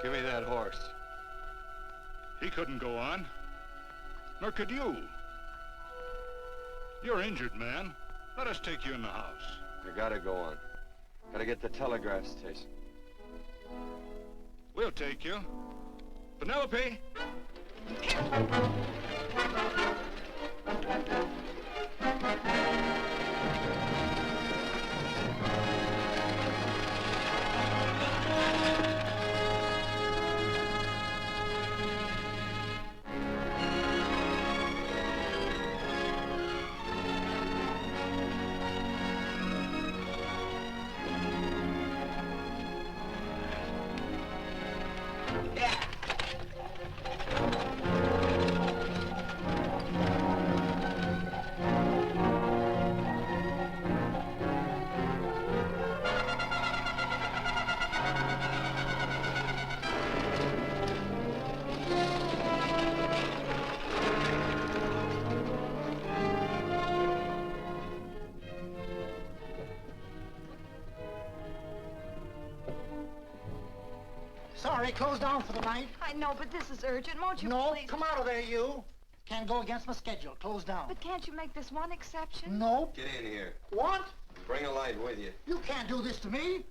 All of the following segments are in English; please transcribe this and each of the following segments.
Give me that horse. He couldn't go on. Nor could you. You're injured, man. Let us take you in the house. I gotta go on. Gotta get to the telegraph station. We'll take you. Penelope! Sorry, closed down for the night. I know, but this is urgent. Won't you No, please? come out of there, you. Can't go against my schedule. Closed down. But can't you make this one exception? No. Get in here. What? Bring a light with you. You can't do this to me.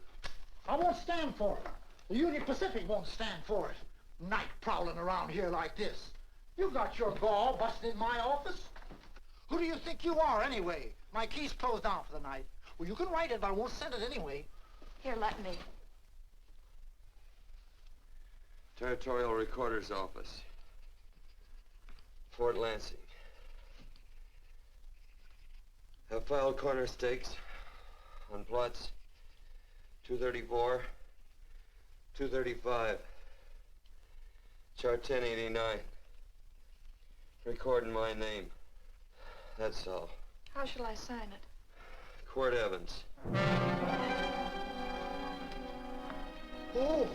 I won't stand for it. The Union Pacific won't stand for it. Night prowling around here like this. You got your gall busting in my office? Who do you think you are, anyway? My key's closed down for the night. Well, you can write it, but I won't send it anyway. Here, let me. Territorial Recorder's Office. Fort Lansing. Have filed corner stakes on plots 234, 235, chart 1089. Recording my name. That's all. How shall I sign it? Quirt Evans. Oh.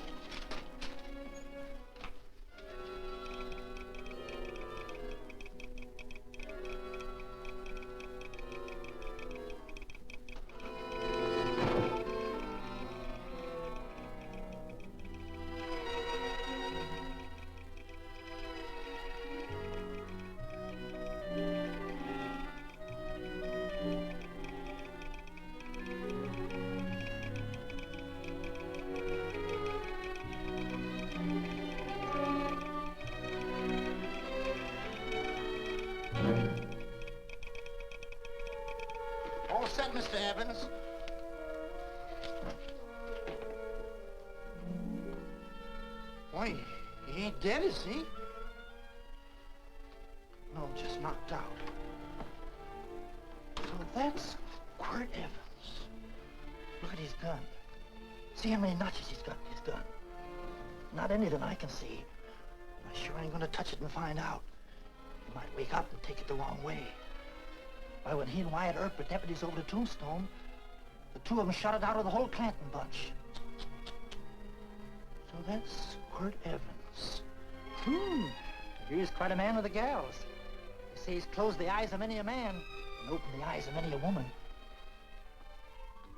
All set, Mr. Evans. Why, he ain't dead, is he? No, just knocked out. So that's Quirt Evans. Look at his gun. See how many notches he's got in his gun. Not any that I can see. I sure ain't gonna touch it and find out. He might wake up and take it the wrong way. Why, when he and Wyatt Earp were deputies over to Tombstone, the two of them shot it out of the whole Clanton bunch. So that's Quirt Evans. He's quite a man with the gals. They say he's closed the eyes of many a man and opened the eyes of many a woman.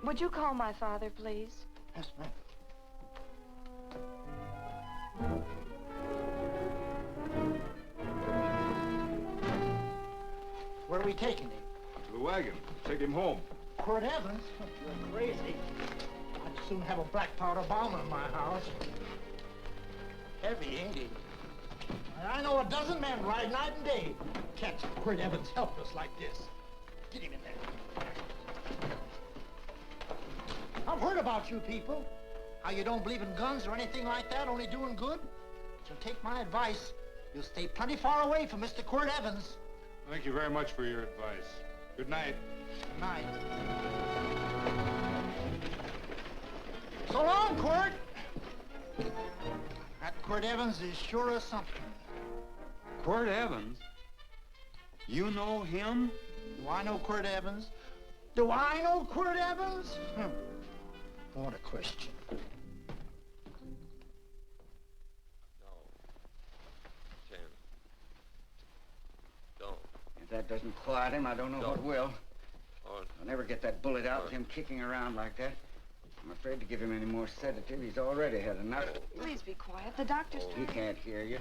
Would you call my father, please? Yes, ma'am. Where are we taking him? To the wagon. Take him home. Quirt Evans? You're crazy. I'd soon have a black powder bomb in my house. Heavy, ain't he? I know a dozen men ride night and day. Catch Quirt Evans helpless like this. Get him in there. I've heard about you people. How you don't believe in guns or anything like that, only doing good. So take my advice. You'll stay plenty far away from Mr. Quirt Evans. Thank you very much for your advice. Good night. Good night. So long, Quirt. That Quirt Evans is sure of something. Quirt Evans? You know him? Do I know Quirt Evans? Do I know Quirt Evans? What a question. No. Tim. Don't. If that doesn't quiet him, I don't know what will. I'll never get that bullet out with him kicking around like that. I'm afraid to give him any more sedative. He's already had enough. Please be quiet. The doctor's He can't hear you.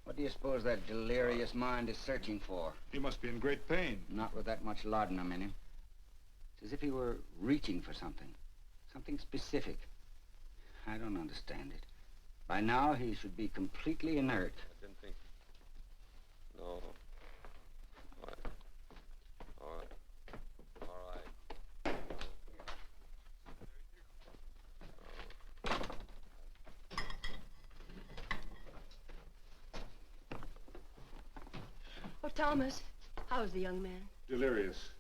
What do you suppose that delirious mind is searching for? He must be in great pain. Not with that much laudanum in him. It's as if he were reaching for something. Something specific. I don't understand it. By now, he should be completely inert. I didn't think... No. All right. All right. All right. Oh, Thomas, how's the young man? Delirious.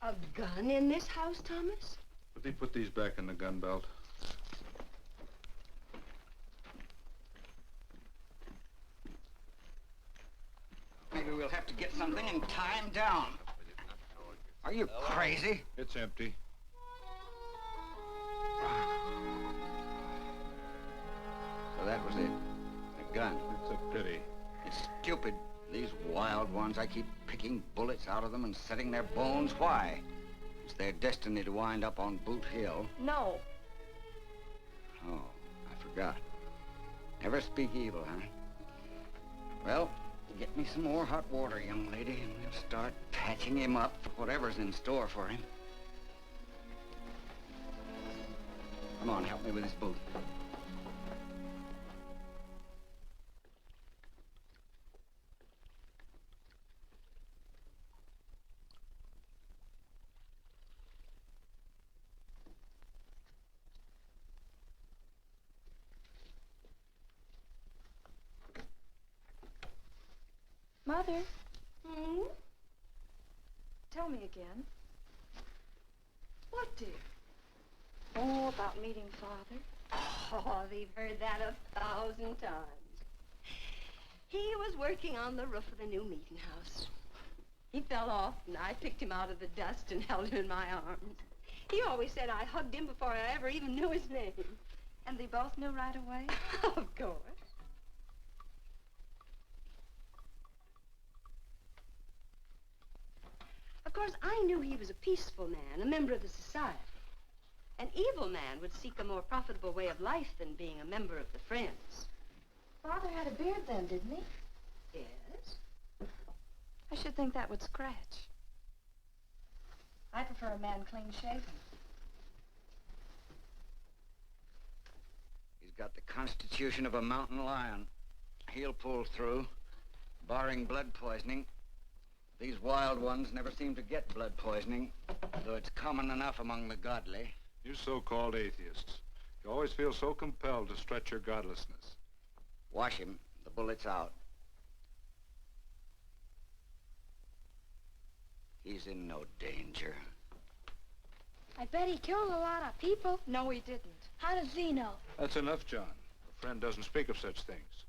A gun in this house, Thomas? But they put these back in the gun belt. Maybe we'll have to get something and tie him down. Are you crazy? It's empty. So that was it. A gun. It's a pity. It's stupid. These wild ones, I keep picking bullets out of them and setting their bones. Why? It's their destiny to wind up on Boot Hill. No. Oh, I forgot. Never speak evil, huh? Well, get me some more hot water, young lady, and we'll start patching him up for whatever's in store for him. Come on, help me with his boot. Mother, Hmm? tell me again. What, dear? Oh, about meeting Father. Oh, they've heard that 1,000 times. He was working on the roof of the new meeting house. He fell off, and I picked him out of the dust and held him in my arms. He always said I hugged him before I ever even knew his name. And they both knew right away? Of course. Of course, I knew he was a peaceful man, a member of the society. An evil man would seek a more profitable way of life than being a member of the Friends. Father had a beard then, didn't he? Yes? I should think that would scratch. I prefer a man clean-shaven. He's got the constitution of a mountain lion. He'll pull through, barring blood poisoning. These wild ones never seem to get blood poisoning, though it's common enough among the godly. You so-called atheists. You always feel so compelled to stretch your godlessness. Wash him. The bullet's out. He's in no danger. I bet he killed a lot of people. No, he didn't. How does he know? That's enough, John. A friend doesn't speak of such things.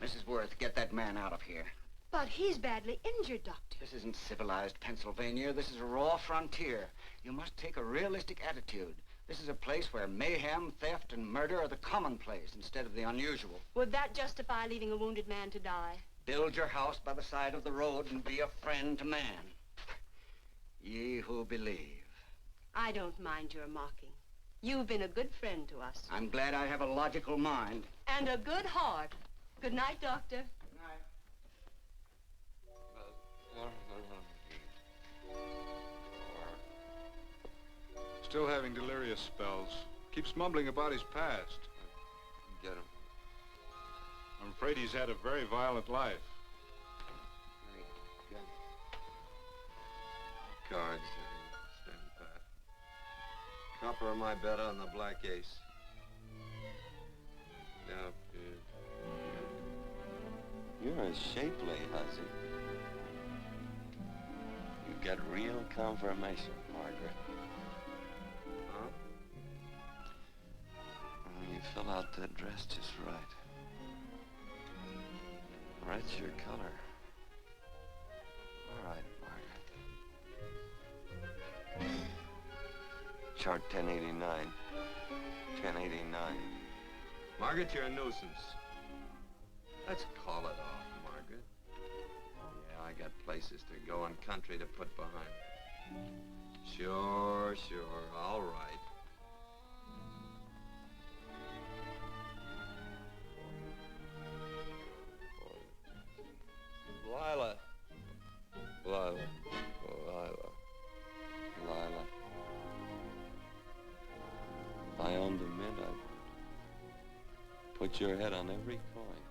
Mrs. Worth, get that man out of here. But he's badly injured, Doctor. This isn't civilized Pennsylvania. This is a raw frontier. You must take a realistic attitude. This is a place where mayhem, theft, and murder are the commonplace instead of the unusual. Would that justify leaving a wounded man to die? Build your house by the side of the road and be a friend to man. Ye who believe. I don't mind your mocking. You've been a good friend to us. I'm glad I have a logical mind. And a good heart. Good night, Doctor. Good night. Still having delirious spells. Keeps mumbling about his past. Get him. I'm afraid he's had a very violent life. Cards. Stand pat. Copper on my bet on the black ace. Now, you're as shapely, Huzzy. You get real confirmation, Margaret. Huh? Oh, you fill out that dress just right. Red's your color. All right, Margaret. Chart 1089. 1089. Margaret, you're a nuisance. Let's call it off, Margaret. Yeah, I got places to go and country to put behind me. Sure, all right. Lila. If I owned a mint, I'd put your head on every coin.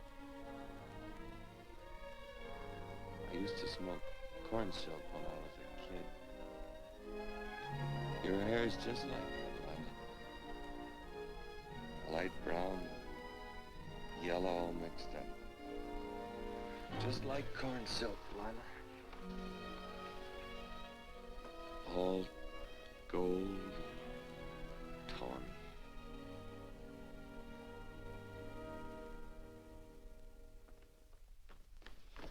I used to smoke corn silk when I was a kid. Your hair's just like that, Lila. Light brown, yellow all mixed up. Just like corn silk, Lila. All gold, tawny.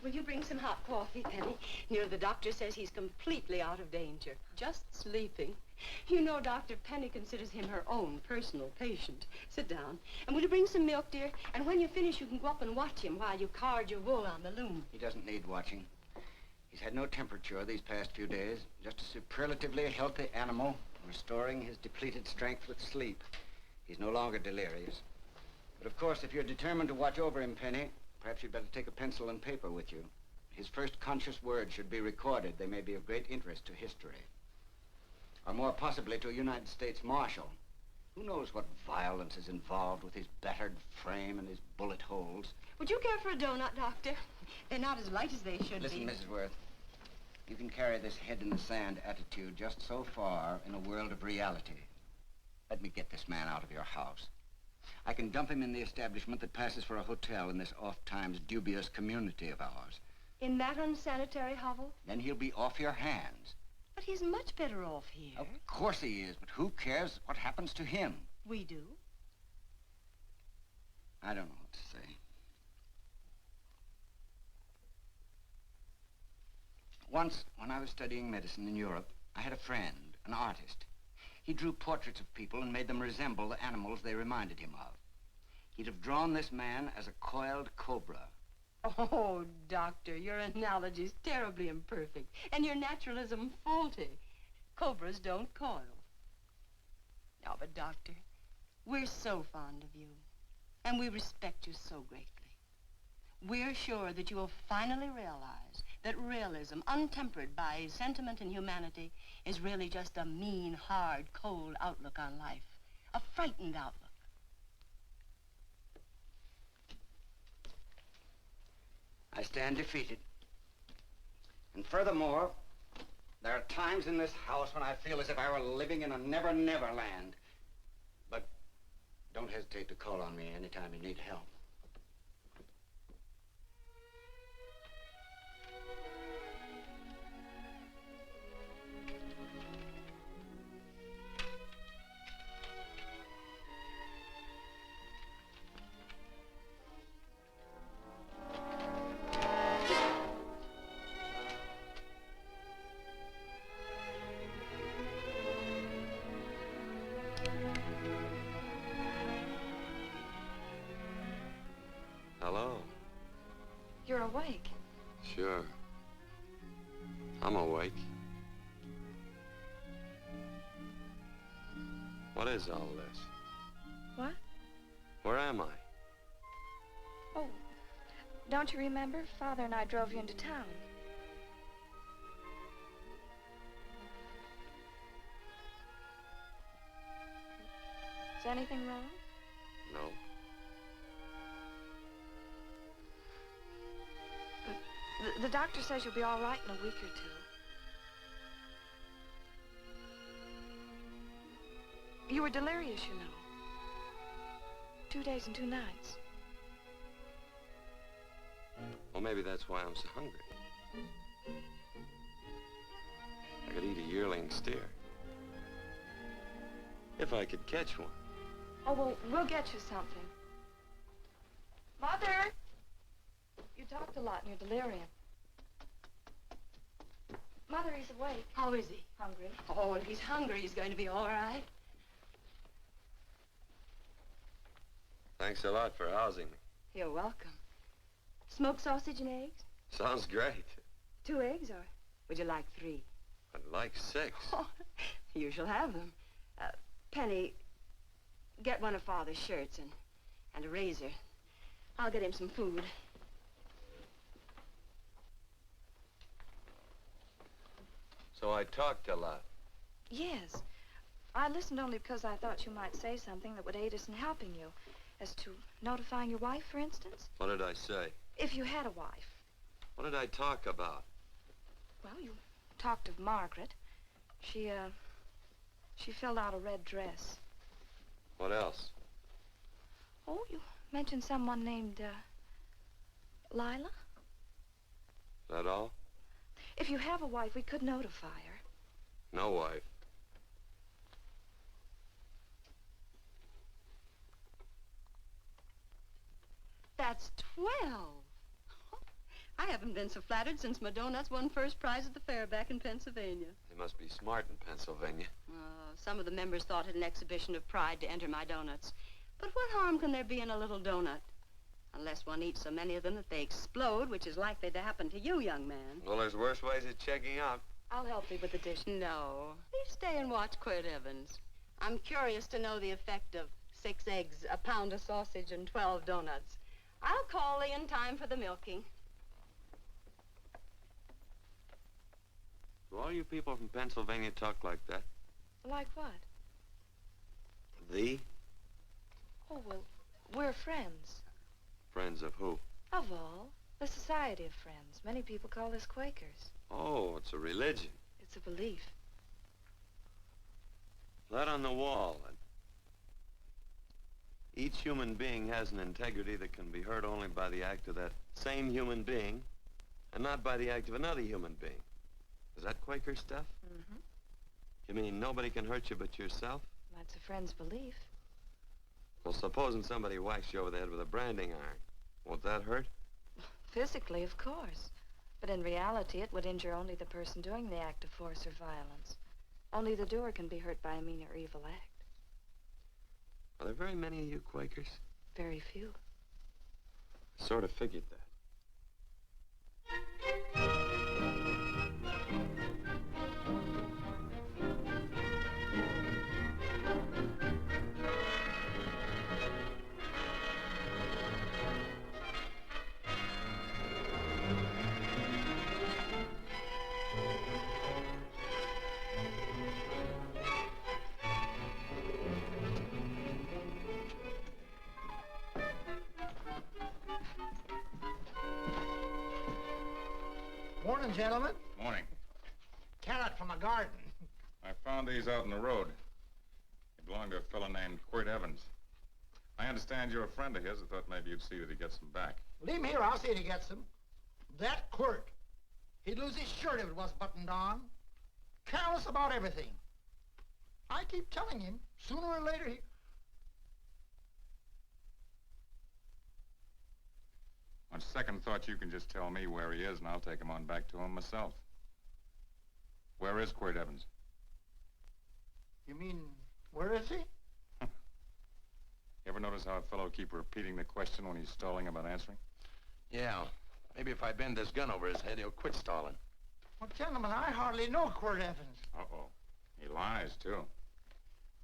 Will you bring some hot coffee, Penny? You know, the doctor says he's completely out of danger. Just sleeping. You know, Dr. Penny considers him her own personal patient. Sit down. And will you bring some milk, dear? And when you finish, you can go up and watch him while you card your wool on the loom. He doesn't need watching. He's had no temperature these past few days. Just a superlatively healthy animal, restoring his depleted strength with sleep. He's no longer delirious. But of course, if you're determined to watch over him, Penny, perhaps you'd better take a pencil and paper with you. His first conscious words should be recorded. They may be of great interest to history. Or more possibly to a United States Marshal. Who knows what violence is involved with his battered frame and his bullet holes. Would you care for a donut, Doctor? They're not as light as they should Listen, be. Mrs. Worth. You can carry this head-in-the-sand attitude just so far in a world of reality. Let me get this man out of your house. I can dump him in the establishment that passes for a hotel in this oft-times dubious community of ours. In that unsanitary hovel? Then he'll be off your hands. But he's much better off here. Of course he is, but who cares what happens to him? We do. I don't know what to say. Once, when I was studying medicine in Europe, I had a friend, an artist. He drew portraits of people and made them resemble the animals they reminded him of. He'd have drawn this man as a coiled cobra. Oh, Doctor, your analogy's terribly imperfect, and your naturalism faulty. Cobras don't coil. No, but Doctor, we're so fond of you, and we respect you so greatly. We're sure that you will finally realize that realism, untempered by sentiment and humanity, is really just a mean, hard, cold outlook on life. A frightened outlook. I stand defeated. And furthermore, there are times in this house when I feel as if I were living in a never-never land. But don't hesitate to call on me anytime you need help. Hello. You're awake. Sure. I'm awake. What is all this? What? Where am I? Oh, don't you remember? Father and I drove you into town. Is anything wrong? No. The doctor says you'll be all right in a week or two. You were delirious, you know. 2 days and 2 nights. Well, maybe that's why I'm so hungry. I could eat a yearling steer. If I could catch one. Oh, well, we'll get you something. Mother! You talked a lot in your delirium. Mother, he's awake. How is he? Hungry. Oh, if he's hungry, he's going to be all right. Thanks a lot for housing me. You're welcome. Smoked sausage and eggs? Sounds great. 2 eggs, or would you like 3? I'd like 6. Oh, you shall have them. Penny, get one of Father's shirts and a razor. I'll get him some food. So I talked a lot. Yes. I listened only because I thought you might say something that would aid us in helping you. As to notifying your wife, for instance? What did I say? If you had a wife. What did I talk about? Well, you talked of Margaret. She filled out a red dress. What else? Oh, you mentioned someone named, Lila? That all? If you have a wife, we could notify her. No wife. That's 12. I haven't been so flattered since my donuts won first prize at the fair back in Pennsylvania. They must be smart in Pennsylvania. Some of the members thought it an exhibition of pride to enter my donuts. But what harm can there be in a little donut? Unless one eats so many of them that they explode, which is likely to happen to you, young man. Well, there's worse ways of checking out. I'll help you with the dish. No. Please stay and watch Quirt Evans. I'm curious to know the effect of 6 eggs, a pound of sausage, and 12 donuts. I'll call Lee in time for the milking. Do all you people from Pennsylvania talk like that? Like what? Thee? Oh, well, we're friends. Friends of who? Of all. The Society of Friends. Many people call us Quakers. Oh, it's a religion. It's a belief. That on the wall. Each human being has an integrity that can be hurt only by the act of that same human being, and not by the act of another human being. Is that Quaker stuff? Mm-hmm. You mean nobody can hurt you but yourself? That's a friend's belief. Well, supposing somebody whacks you over the head with a branding iron. Won't that hurt? Physically, of course. But in reality, it would injure only the person doing the act of force or violence. Only the doer can be hurt by a mean or evil act. Are there very many of you Quakers? Very few. I sort of figured that. Morning, gentlemen. Morning. Carrot from a garden. I found these out in the road. They belong to a fellow named Quirt Evans. I understand you're a friend of his. I thought maybe you'd see that he gets them back. Leave him here. I'll see if he gets them. That Quirt. He'd lose his shirt if it wasn't buttoned on. Careless about everything. I keep telling him, sooner or later he... On second thought, you can just tell me where he is, and I'll take him on back to him myself. Where is Quirt Evans? You mean, where is he? You ever notice how a fellow keep repeating the question when he's stalling about answering? Yeah. Maybe if I bend this gun over his head, he'll quit stalling. Well, gentlemen, I hardly know Quirt Evans. Uh-oh. He lies, too.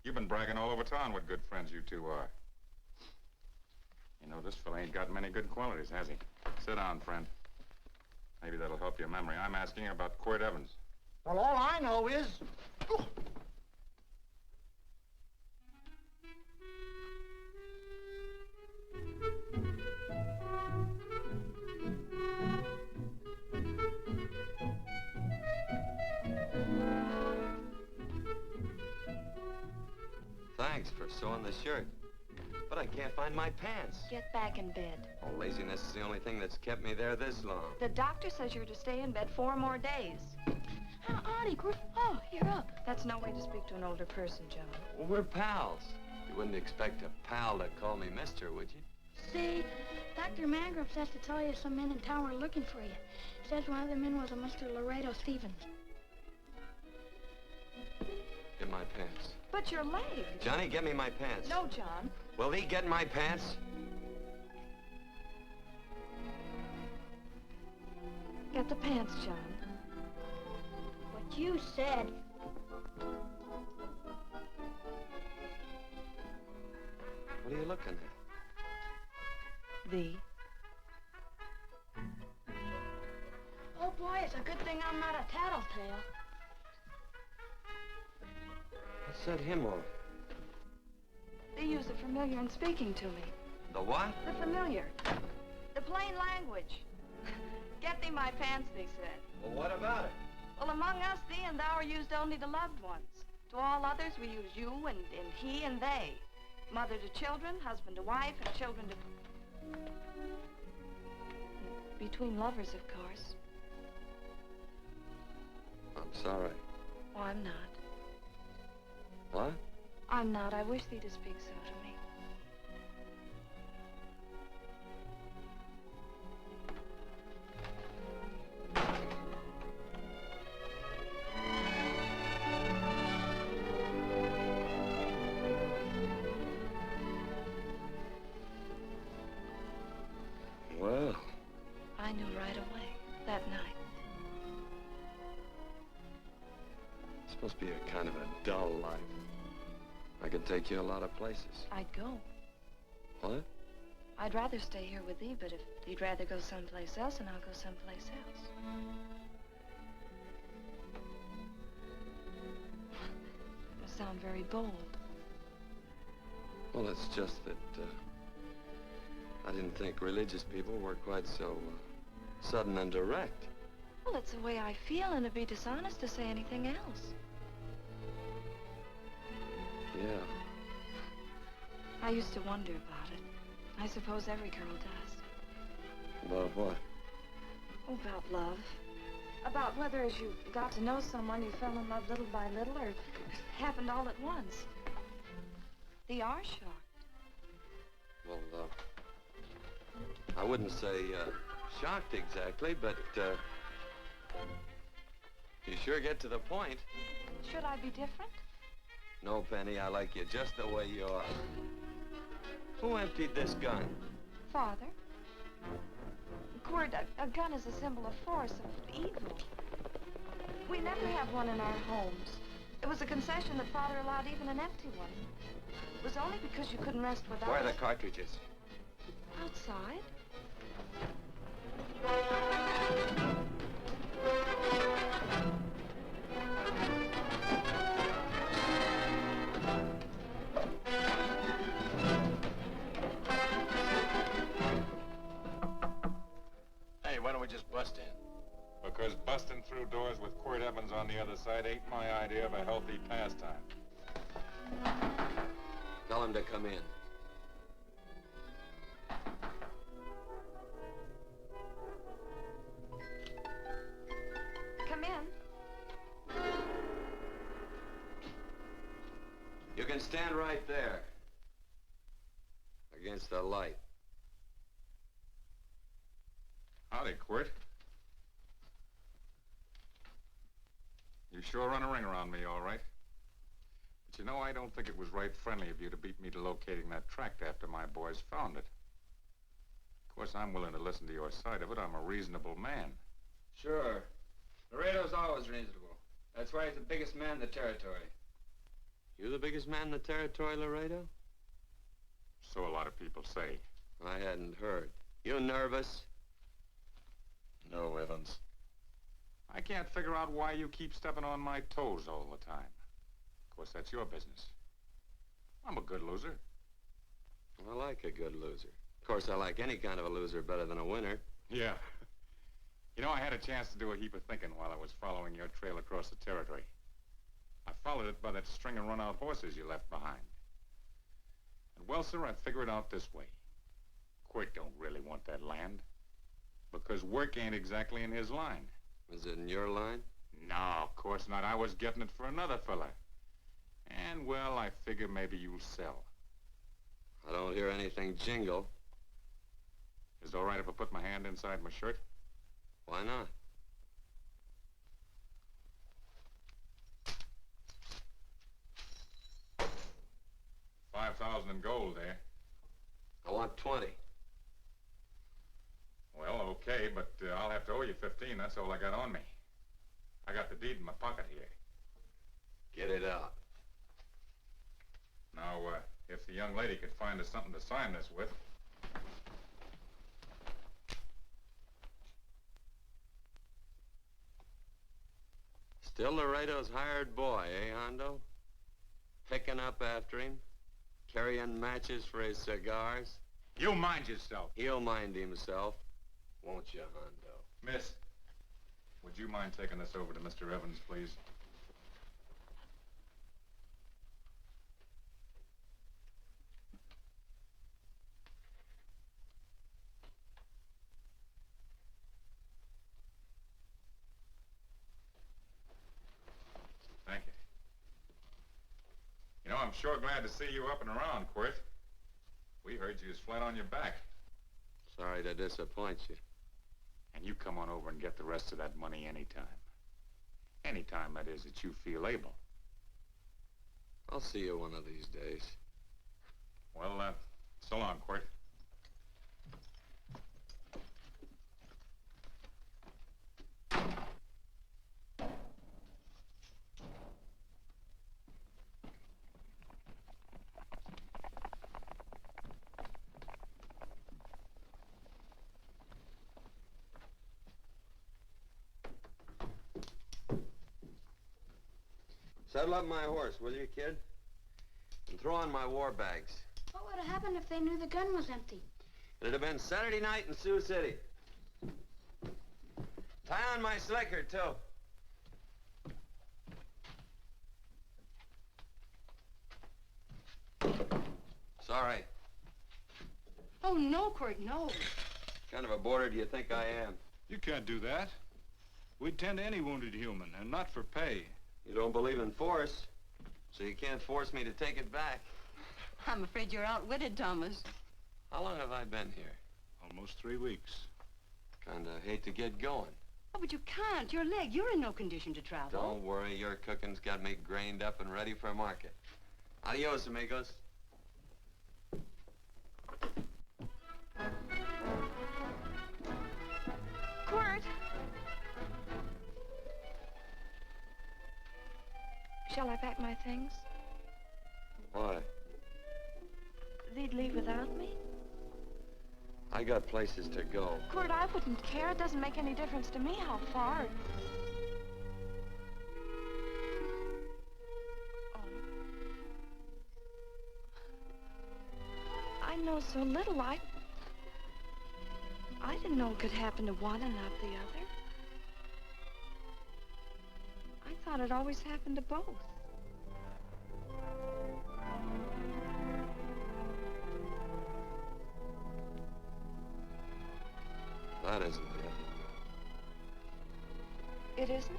You've been bragging all over town what good friends you two are. You know, this fella ain't got many good qualities, has he? Sit down, friend. Maybe that'll help your memory. I'm asking about Quirt Evans. Well, all I know is... Oh. Thanks for sewing the shirt. But I can't find my pants. Get back in bed. Oh, laziness is the only thing that's kept me there this long. The doctor says you're to stay in bed 4 more days. Howdy, Quirt. Oh, you're up. That's no way to speak to an older person, John. Well, we're pals. You wouldn't expect a pal to call me mister, would you? See, Dr. Mangrum says to tell you some men in town were looking for you. Says one of the men was a Mr. Laredo Stevens. Get my pants. But your leg. Johnny, get me my pants. No, John. Will he get my pants? Get the pants, John. What you said. What are you looking at? The. Oh, boy, it's a good thing I'm not a tattletale. What set him off? They use the familiar in speaking to me. The what? The familiar. The plain language. Get thee my pants, they said. Well, what about it? Well, among us, thee and thou are used only to loved ones. To all others, we use you and he and they. Mother to children, husband to wife, and children to... Between lovers, of course. I'm sorry. Oh, I'm not. What? I'm not. I wish thee to speak so to me. Well, I knew right away, that night. it's supposed to be a kind of a dull life. I could take you a lot of places. I'd go. What? I'd rather stay here with thee, but if you'd rather go someplace else, then I'll go someplace else. You sound very bold. Well, it's just that, I didn't think religious people were quite so, sudden and direct. Well, it's the way I feel, and it'd be dishonest to say anything else. Yeah. I used to wonder about it. I suppose every girl does. About what? Oh, about love. About whether as you got to know someone, you fell in love little by little, or it happened all at once. They are shocked. Well, I wouldn't say, shocked exactly, but, you sure get to the point. Should I be different? No, Penny, I like you just the way you are. Who emptied this gun? Father? Quirt, a gun is a symbol of force, of evil. We never have one in our homes. It was a concession that Father allowed even an empty one. It was only because you couldn't rest without Where are us. the cartridges? Outside. Hey, why don't we just bust in? Because busting through doors with Quirt Evans on the other side ain't my idea of a healthy pastime. Tell him to come in. Come in. You can stand right there. Against the light. Howdy, Quirt. You sure run a ring around me, all right. But you know, I don't think it was right friendly of you to beat me to locating that tract after my boys found it. Of course, I'm willing to listen to your side of it. I'm a reasonable man. Sure. Laredo's always reasonable. That's why he's the biggest man in the territory. You the biggest man in the territory, Laredo? So a lot of people say. I hadn't heard. You nervous? No, Evans. I can't figure out why you keep stepping on my toes all the time. Of course, that's your business. I'm a good loser. I like a good loser. Of course, I like any kind of a loser better than a winner. Yeah. You know, I had a chance to do a heap of thinking while I was following your trail across the territory. I followed it by that string of run-out horses you left behind. And, well, sir, I figured it out this way. Quirt don't really want that land. Because work ain't exactly in his line. Is it in your line? No, of course not. I was getting it for another fella. And, well, I figure maybe you'll sell. I don't hear anything jingle. Is it all right if I put my hand inside my shirt? Why not? $5,000 in gold there. I want 20. Well, okay, but I'll have to owe you 15. That's all I got on me. I got the deed in my pocket here. Get it out. Now, if the young lady could find us something to sign this with. Still Laredo's hired boy, eh, Hondo? Picking up after him, carrying matches for his cigars. You mind yourself. He'll mind himself, won't you, Hondo? Miss, would you mind taking this over to Mr. Evans, please? Thank you. You know, I'm sure glad to see you up and around, Quirt. We heard you was flat on your back. Sorry to disappoint you. And you come on over and get the rest of that money anytime. Anytime, that is, that you feel able. I'll see you one of these days. Well, so long, Quirt. Saddle up my horse, will you, kid? And throw on my war bags. What would have happened if they knew the gun was empty? It'd have been Saturday night in Sioux City. Tie on my slicker, too. Sorry. Oh, no, Quirt, no. What kind of a boarder do you think I am? You can't do that. We'd tend to any wounded human, and not for pay. You don't believe in force, so you can't force me to take it back. I'm afraid you're outwitted, Thomas. How long have I been here? Almost 3 weeks. Kinda hate to get going. Oh, but you can't. Your leg, you're in no condition to travel. Don't worry, your cooking's got me grained up and ready for market. Adios, amigos. Quirt! Shall I pack my things? Why? They'd leave without me? I got places to go. Quirt, I wouldn't care. It doesn't make any difference to me how far. Oh. I know so little. I didn't know it could happen to one and not the other. I thought it always happened to both. That isn't it. It isn't?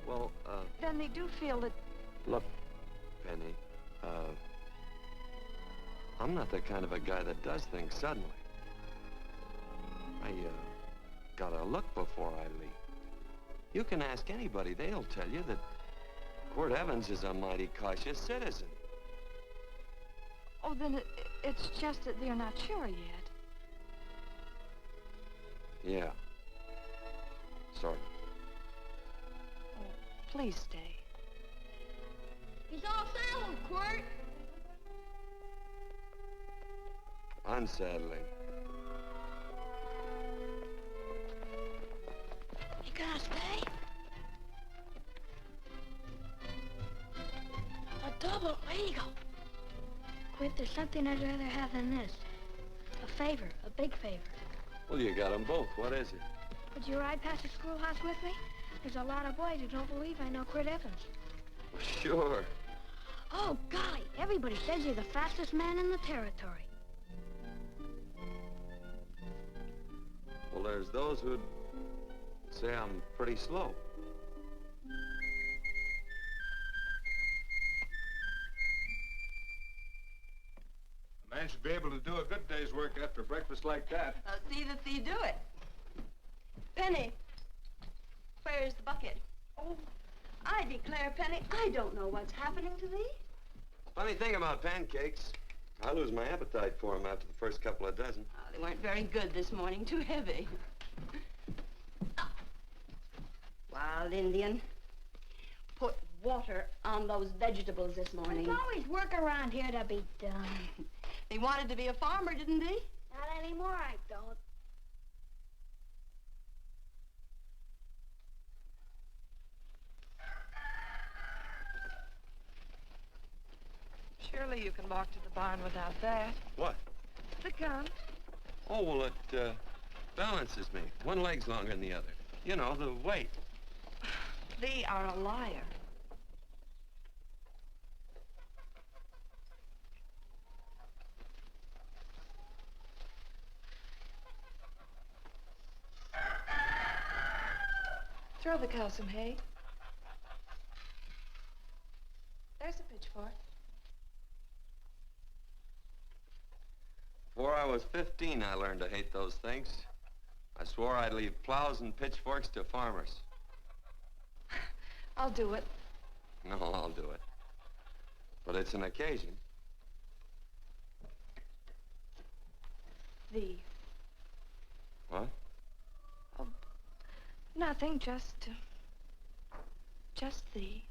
Well, Then they do feel that... Look, Penny, I'm not the kind of a guy that does things suddenly. I, gotta look before I leave. You can ask anybody, they'll tell you that Quirt Evans is a mighty cautious citizen. Oh, then it's just that they're not sure yet. Yeah. Sort of. Oh, please stay. He's all saddled, Quirt. Unsettling. You gonna stay? A double eagle. Quint, there's something I'd rather have than this. A favor, a big favor. Well, you got them both. What is it? Would you ride past the schoolhouse with me? There's a lot of boys who don't believe I know Quirt Evans. Well, sure. Oh, golly, everybody says you're the fastest man in the territory. Well, there's those who'd say I'm pretty slow. A man should be able to do a good day's work after breakfast like that. See that thee do it. Penny, where's the bucket? Oh, I declare, Penny, I don't know what's happening to thee. Funny thing about pancakes, I lose my appetite for them after the first couple of dozen. Oh, they weren't very good this morning, too heavy. Wild Indian, put water on those vegetables this morning. There's always work around here to be done. He wanted to be a farmer, didn't he? Not anymore, I don't. Surely you can walk to the barn without that. What? The gun. Oh, well, it balances me. One leg's longer than the other. You know, the weight. Thee are a liar. Throw the cow some hay. There's a pitchfork. Before I was 15, I learned to hate those things. I swore I'd leave plows and pitchforks to farmers. I'll do it. No, I'll do it. But it's an occasion. Thee. What? Oh, nothing, just thee.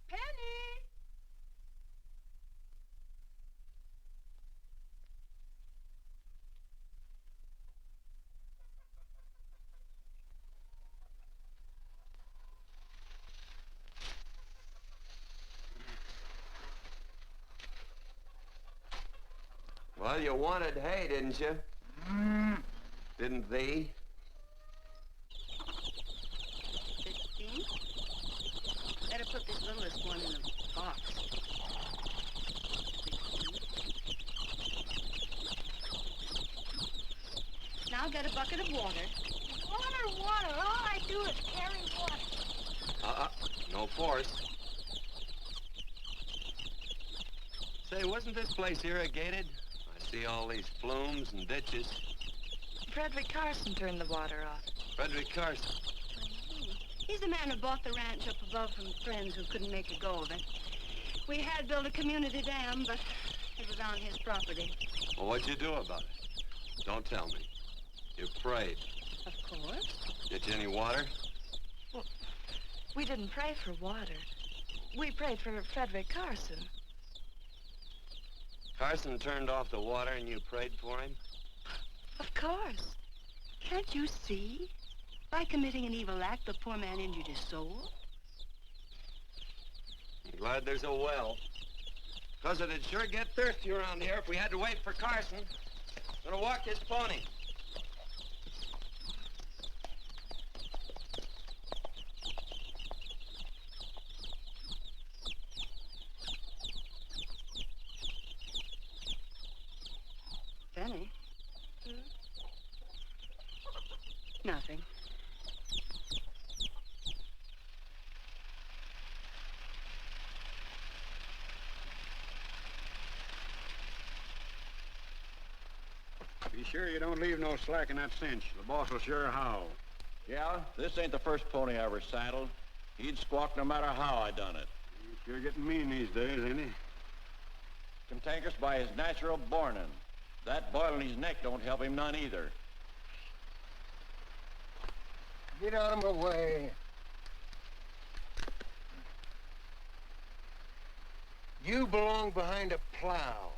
Penny! Well, you wanted hay, didn't you? Didn't thee? 15? Better put this littlest one in a box. 16. Now get a bucket of water. Water. All I do is carry water. No force. Say, wasn't this place irrigated? I see all these flumes and ditches. Frederick Carson turned the water off. Frederick Carson. He's the man who bought the ranch up above from friends who couldn't make a go of it. We had built a community dam, but it was on his property. Well, what'd you do about it? Don't tell me. You prayed. Of course. Get you any water? Well, we didn't pray for water. We prayed for Frederick Carson. Carson turned off the water and you prayed for him? Of course. Can't you see? By committing an evil act, the poor man injured his soul. I'm glad there's a well. Because it'd sure get thirsty around here if we had to wait for Carson. Gonna walk his pony. Penny? Nothing. Be sure you don't leave no slack in that cinch. The boss will sure howl. Yeah, this ain't the first pony I ever saddled. He'd squawk no matter how I done it. He's sure getting mean these days, ain't he? Cantankerous by his natural bornin'. That boil in his neck don't help him none either. Get out of my way. You belong behind a plow.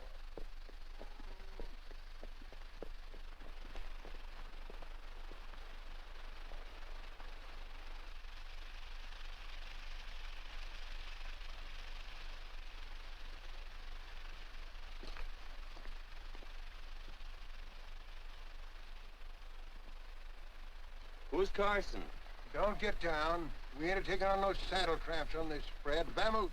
Who's Carson? Don't get down. We ain't taking on no saddle tramps on this spread. Vamoose.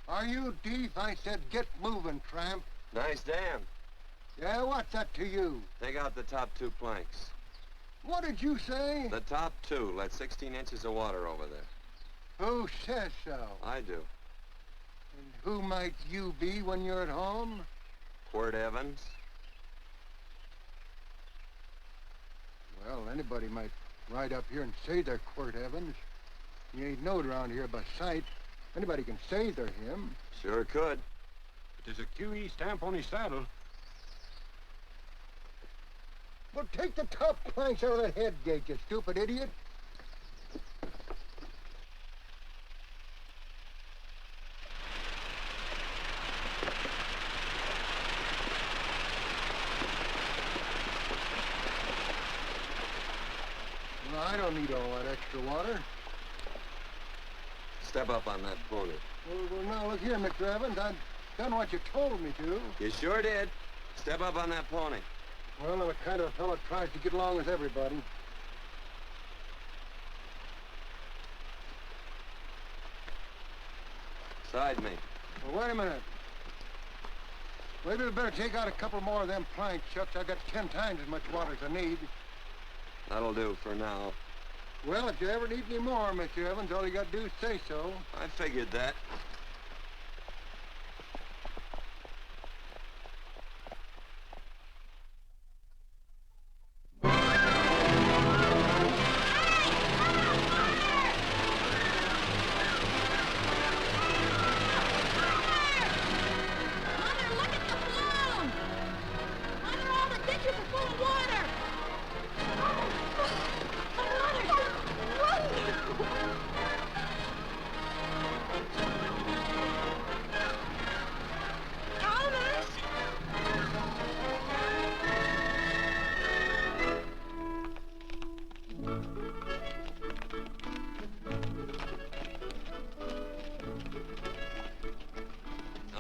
Are you deef? I said get moving, tramp. Nice dam. Yeah, what's that to you? Take out the top 2 planks. What did you say? The top two let 16 inches of water over there. Who says so? I do. And who might you be when you're at home? Quirt Evans. Well, anybody might ride up here and say they're Quirt Evans. He ain't knowed around here by sight. Anybody can say they're him. Sure could. But there's a QE stamp on his saddle. Well, take the top planks out of that head gate, you stupid idiot. Well, I don't need all that extra water. Step up on that pony. Well, now, look here, Mr. Evans. I've done what you told me to. You sure did. Step up on that pony. Well, I'm the kind of a fellow that tries to get along with everybody. Side me. Well, wait a minute. Maybe we better take out a couple more of them planks, Chucks. I've got 10 times as much water as I need. That'll do for now. Well, if you ever need any more, Mr. Evans, all you got to do is say so. I figured that.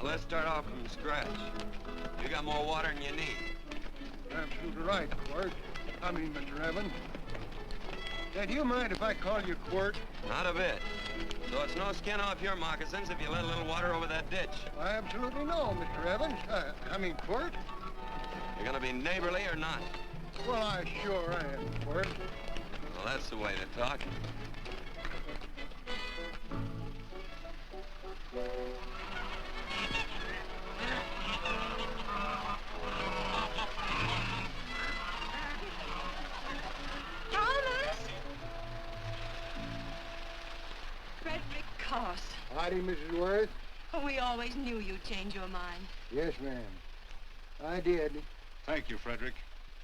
Let's start off from scratch. You got more water than you need. You're absolutely right, Quirt. Mr. Evans. Say, do you mind if I call you Quirt? Not a bit. So it's no skin off your moccasins if you let a little water over that ditch. I absolutely know, Mr. Evans. Quirt? You're gonna be neighborly or not? Well, I sure am, Quirt. Well, that's the way to talk. Howdy, Mrs. Worth. Oh, we always knew you'd change your mind. Yes, ma'am. I did. Thank you, Frederick.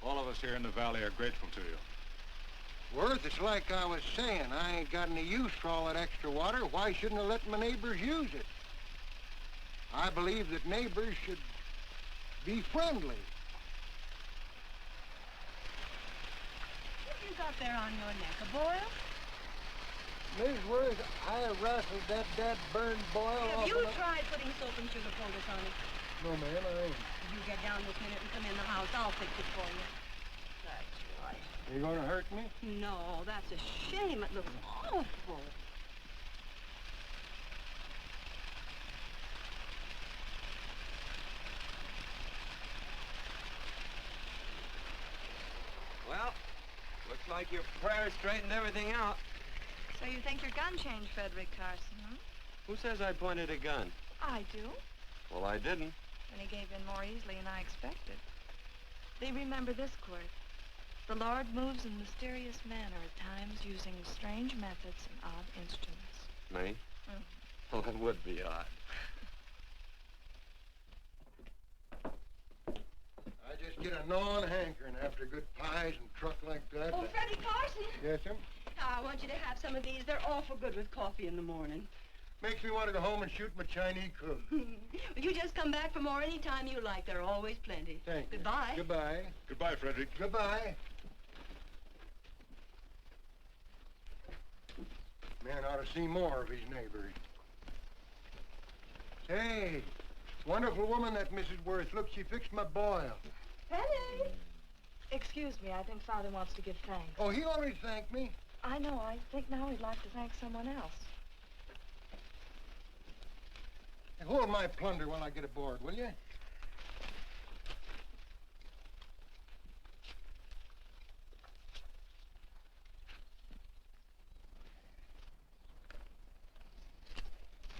All of us here in the valley are grateful to you. Worth, it's like I was saying. I ain't got any use for all that extra water. Why shouldn't I let my neighbors use it? I believe that neighbors should be friendly. What you got there on your neck, a boil? Mrs. Worth, I rustled that burned boil Have off you of the... tried putting soap and sugar poultice on it? No, ma'am, I ain't. You get down this minute and come in the house. I'll fix it for you. That's right. You gonna hurt me? No, that's a shame. It looks awful. Well, looks like your prayer straightened everything out. So you think your gun changed, Frederick Carson, huh? Who says I pointed a gun? I do. Well, I didn't. And he gave in more easily than I expected. They remember this, Quirt. The Lord moves in mysterious manner at times using strange methods and odd instruments. Me? Well, that would be odd. I just get a gnawing hankering after good pies and truck like that. Oh, Freddie Carson. Yes, sir? I want you to have some of these. They're awful good with coffee in the morning. Makes me want to go home and shoot my Chinese cook. You just come back for more any time you like. There are always plenty. Thank you. Goodbye. Goodbye. Goodbye, Frederick. Goodbye. Man ought to see more of his neighbors. Say, wonderful woman, that Mrs. Worth. Look, she fixed my boil. Penny! Excuse me, I think Father wants to give thanks. Oh, he already thanked me. I know. I think now he'd like to thank someone else. Hey, hold my plunder while I get aboard, will you?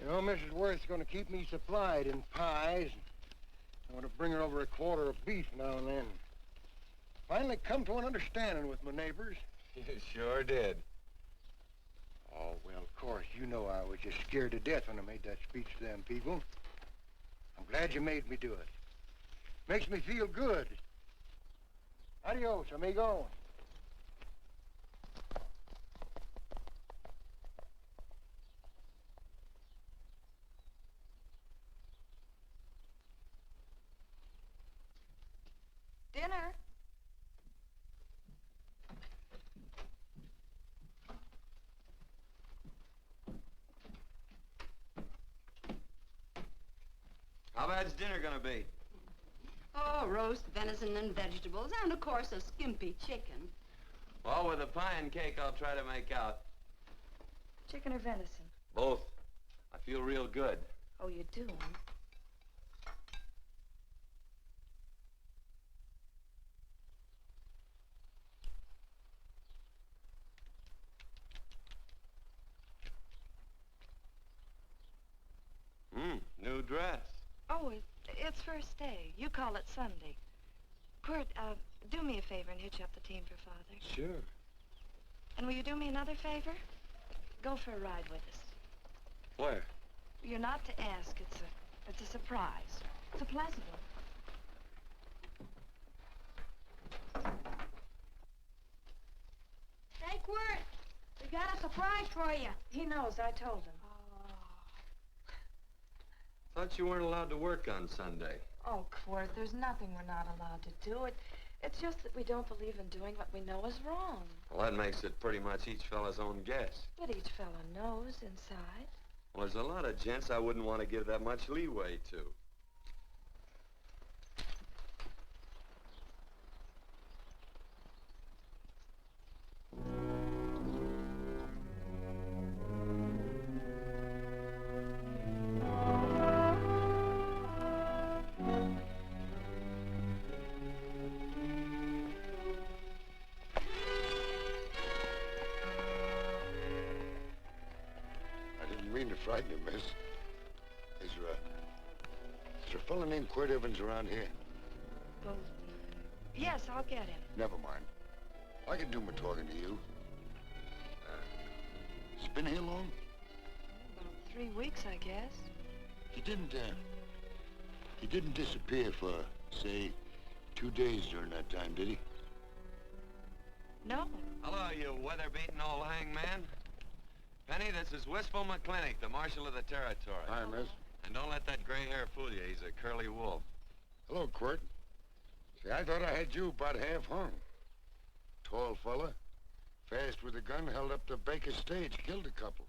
You know, Mrs. Worth's going to keep me supplied in pies. I want to bring her over a quarter of beef now and then. Finally come to an understanding with my neighbors. You sure did. Oh, well, of course, you know I was just scared to death when I made that speech to them people. I'm glad you made me do it. Makes me feel good. Adios, amigo. Dinner. How bad's dinner gonna be? Oh, roast venison and vegetables, and of course a skimpy chicken. Well, with a pie and cake, I'll try to make out. Chicken or venison? Both. I feel real good. Oh, you do, huh? New dress. Oh, it's first day. You call it Sunday. Quirt, do me a favor and hitch up the team for Father. Sure. And will you do me another favor? Go for a ride with us. Where? You're not to ask. It's a surprise. It's a pleasant one. Hey, Quirt, we got a surprise for you. He knows. I told him. Thought you weren't allowed to work on Sunday. Oh, Quirt, there's nothing we're not allowed to do. It's just that we don't believe in doing what we know is wrong. Well, that makes it pretty much each fella's own guess. But each fella knows inside. Well, there's a lot of gents I wouldn't want to give that much leeway to. Frighten you, miss. Is there a fella named Quirt Evans around here? Well, yes, I'll get him. Never mind. I can do my talking to you. He's been here long? About 3 weeks, I guess. He didn't disappear for, say, 2 days during that time, did he? No. Hello, you weather-beaten old hangman. Penny, this is Wistful McClintock, the Marshal of the Territory. Hi, miss. And don't let that gray hair fool you. He's a curly wolf. Hello, Quirt. See, I thought I had you about half hung. Tall fella, fast with a gun, held up the Baker stage, killed a couple.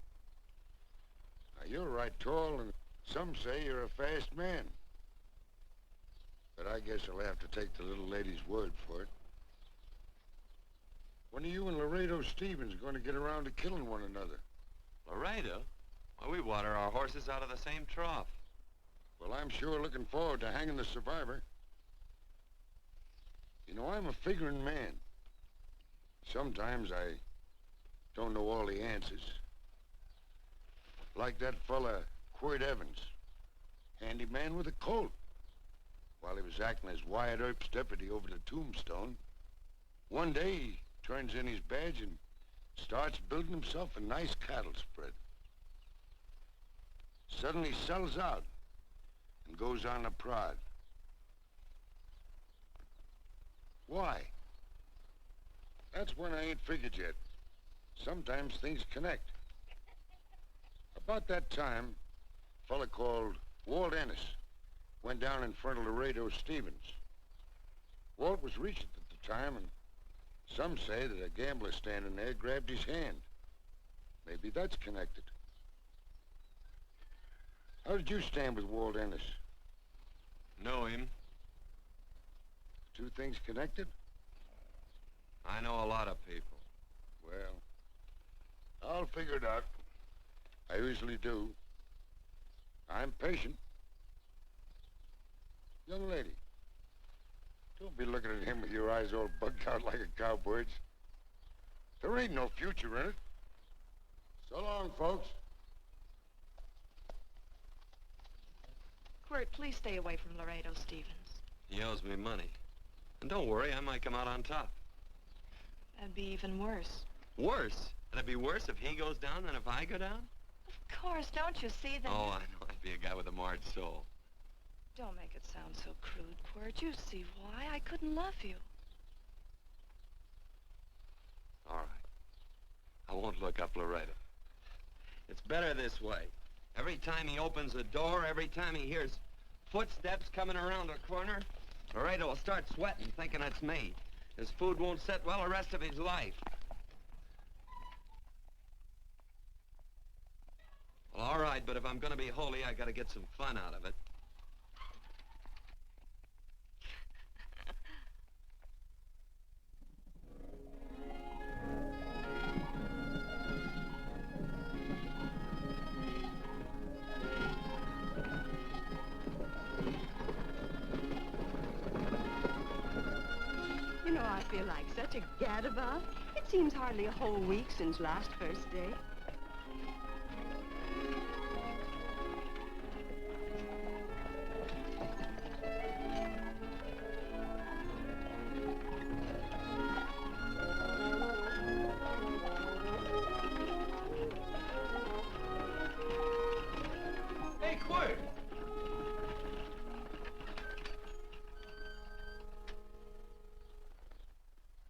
Now, you're right tall, and some say you're a fast man. But I guess I'll have to take the little lady's word for it. When are you and Laredo Stevens going to get around to killing one another? Laredo? Well, we water our horses out of the same trough. Well, I'm sure looking forward to hanging the survivor. You know, I'm a figuring man. Sometimes I don't know all the answers. Like that fella, Quirt Evans. Handy man with a Colt. While he was acting as Wyatt Earp's deputy over the Tombstone, one day he turns in his badge and starts building himself a nice cattle spread. Suddenly sells out and goes on a prod. Why? That's one I ain't figured yet. Sometimes things connect. About that time, a fella called Walt Ennis went down in front of Laredo Stevens. Walt was regent at the time, and some say that a gambler standing there grabbed his hand. Maybe that's connected. How did you stand with Walt Ennis? Know him. Two things connected? I know a lot of people. Well, I'll figure it out. I usually do. I'm patient. Young lady, don't be looking at him with your eyes all bugged out like a cowbird's. There ain't no future in it. So long, folks. Quirt, please stay away from Laredo Stevens. He owes me money. And don't worry, I might come out on top. That'd be even worse. Worse? It'd be worse if he goes down than if I go down? Of course, don't you see that? Oh, I know. I'd be a guy with a marred soul. Don't make it sound so crude, Quirt. You see why. I couldn't love you. All right. I won't look up Laredo. It's better this way. Every time he opens the door, every time he hears footsteps coming around the corner, Laredo will start sweating, thinking it's me. His food won't sit well the rest of his life. Well, all right, but if I'm gonna be holy, I gotta get some fun out of it. You know, I feel like such a gadabout. It seems hardly a whole week since last first day. Hey, Quirt!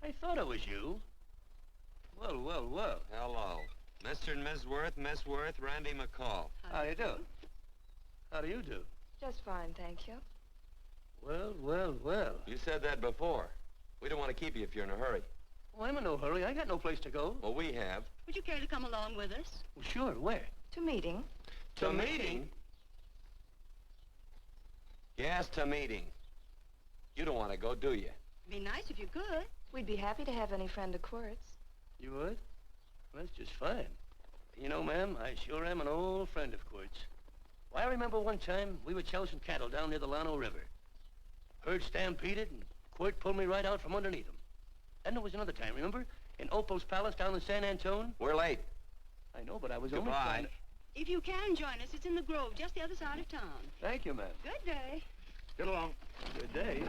I thought it was you. Well, well, well. Hello. Mr. and Miss Worth, Randy McCall. How you do? How do you do? Just fine, thank you. Well, well, well. You said that before. We don't want to keep you if you're in a hurry. Oh, I'm in no hurry. I got no place to go. Well, we have. Would you care to come along with us? Well, sure, where? To meeting. To meeting? Yes, to meeting. You don't want to go, do you? Be nice if you could. We'd be happy to have any friend of Quirt's. You would? Well, that's just fine. You know, ma'am, I sure am an old friend of Quirt's. Why, I remember one time we were chousing cattle down near the Llano River. Herd stampeded, and Quirt pulled me right out from underneath him. Then there was another time, remember? In Opal's Palace down in San Antone? We're late. I know, but I was Goodbye. only trying to... If you can join us, it's in the Grove, just the other side of town. Thank you, ma'am. Good day. Get along. Good day.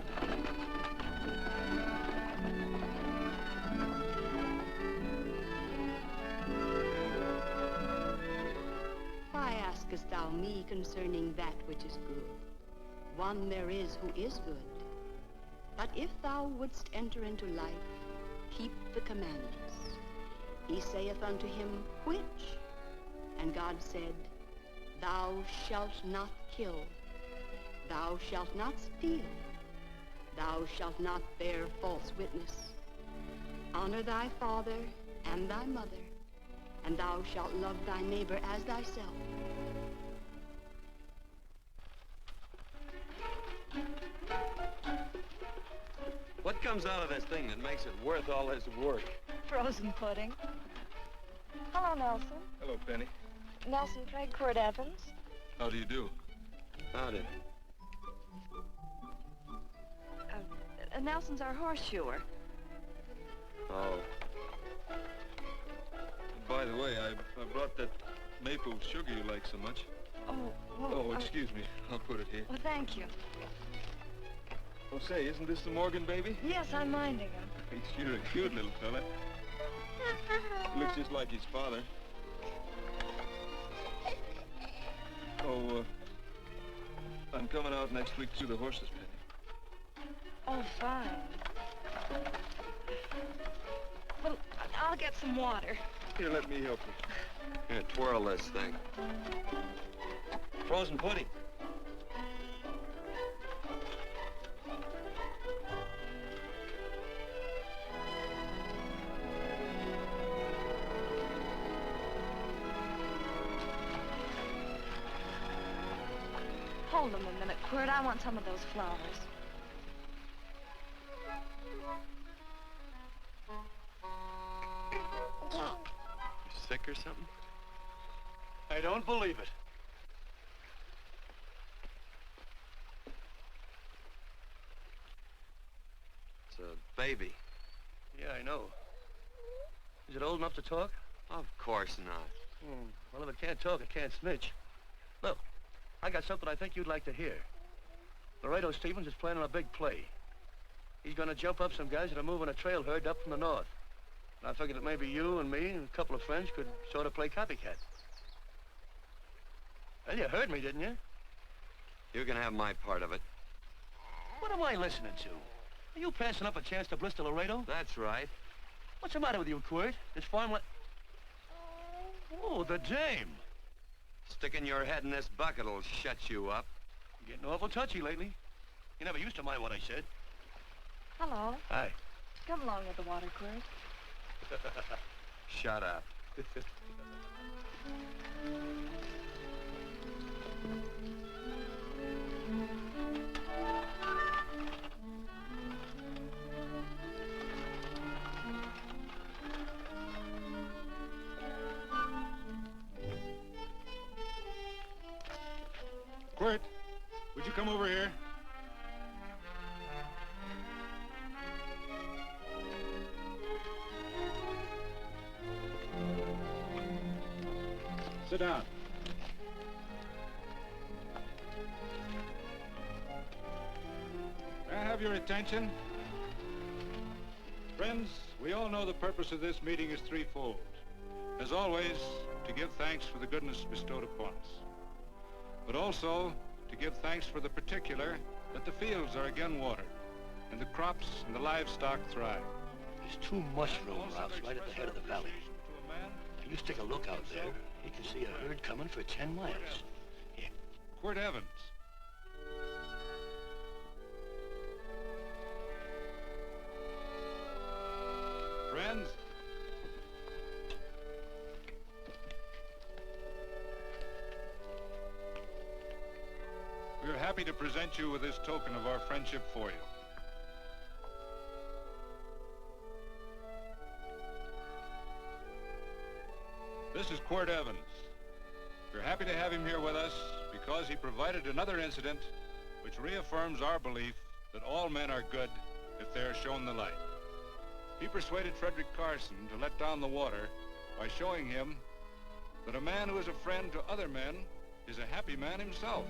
Why askest thou me concerning that which is good? One there is who is good. But if thou wouldst enter into life, keep the commandments. He saith unto him, which? And God said, thou shalt not kill. Thou shalt not steal. Thou shalt not bear false witness. Honor thy father and thy mother, and thou shalt love thy neighbor as thyself. What comes out of this thing that makes it worth all this work? Frozen pudding. Hello, Nelson. Hello, Penny. Nelson Craig, Quirt Evans. How do you do? Howdy. Nelson's our horseshoer. Oh. By the way, I brought that maple sugar you like so much. Oh, well, Oh, excuse me. I'll put it here. Well, thank you. Oh, say, isn't this the Morgan baby? Yes, I'm minding him. He's sure a cute little fella. Looks just like his father. Oh, I'm coming out next week to the horses, Penny. Oh, fine. Well, I'll get some water. Here, let me help you. Here, twirl this thing. Frozen pudding. Hold them a minute, Quirt. I want some of those flowers. You sick or something? I don't believe it. It's a baby. Yeah, I know. Is it old enough to talk? Of course not. Well, if it can't talk, it can't snitch. Look, I got something I think you'd like to hear. Laredo Stevens is planning a big play. He's gonna jump up some guys that are moving a trail herd up from the north. And I figured that maybe you and me and a couple of friends could sort of play copycat. Well, you heard me, didn't you? You can have my part of it. What am I listening to? Are you passing up a chance to blister Laredo? That's right. What's the matter with you, Quirt? This farm Oh, the dame. Sticking your head in this bucket will shut you up. You're getting awful touchy lately. You never used to mind what I said. Hello. Hi. Come along with the water, Quirt. Shut up. Quirt, would you come over here? Sit down. May I have your attention? Friends, we all know the purpose of this meeting is threefold. As always, to give thanks for the goodness bestowed upon us, but also to give thanks for the particular that the fields are again watered, and the crops and the livestock thrive. There's two mushroom routes right at the head of the valley. If you stick a look out there, you can see a herd coming for 10 miles. Here. Quirt Evans. Friends, we are happy to present you with this token of our friendship for you. This is Quirt Evans. We're happy to have him here with us because he provided another incident which reaffirms our belief that all men are good if they are shown the light. He persuaded Frederick Carson to let down the water by showing him that a man who is a friend to other men is a happy man himself.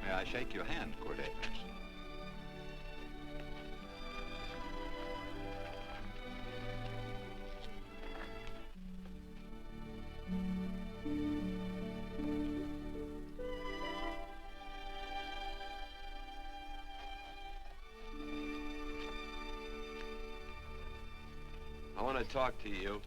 May I shake your hand, Quirt Evans? I want to talk to you.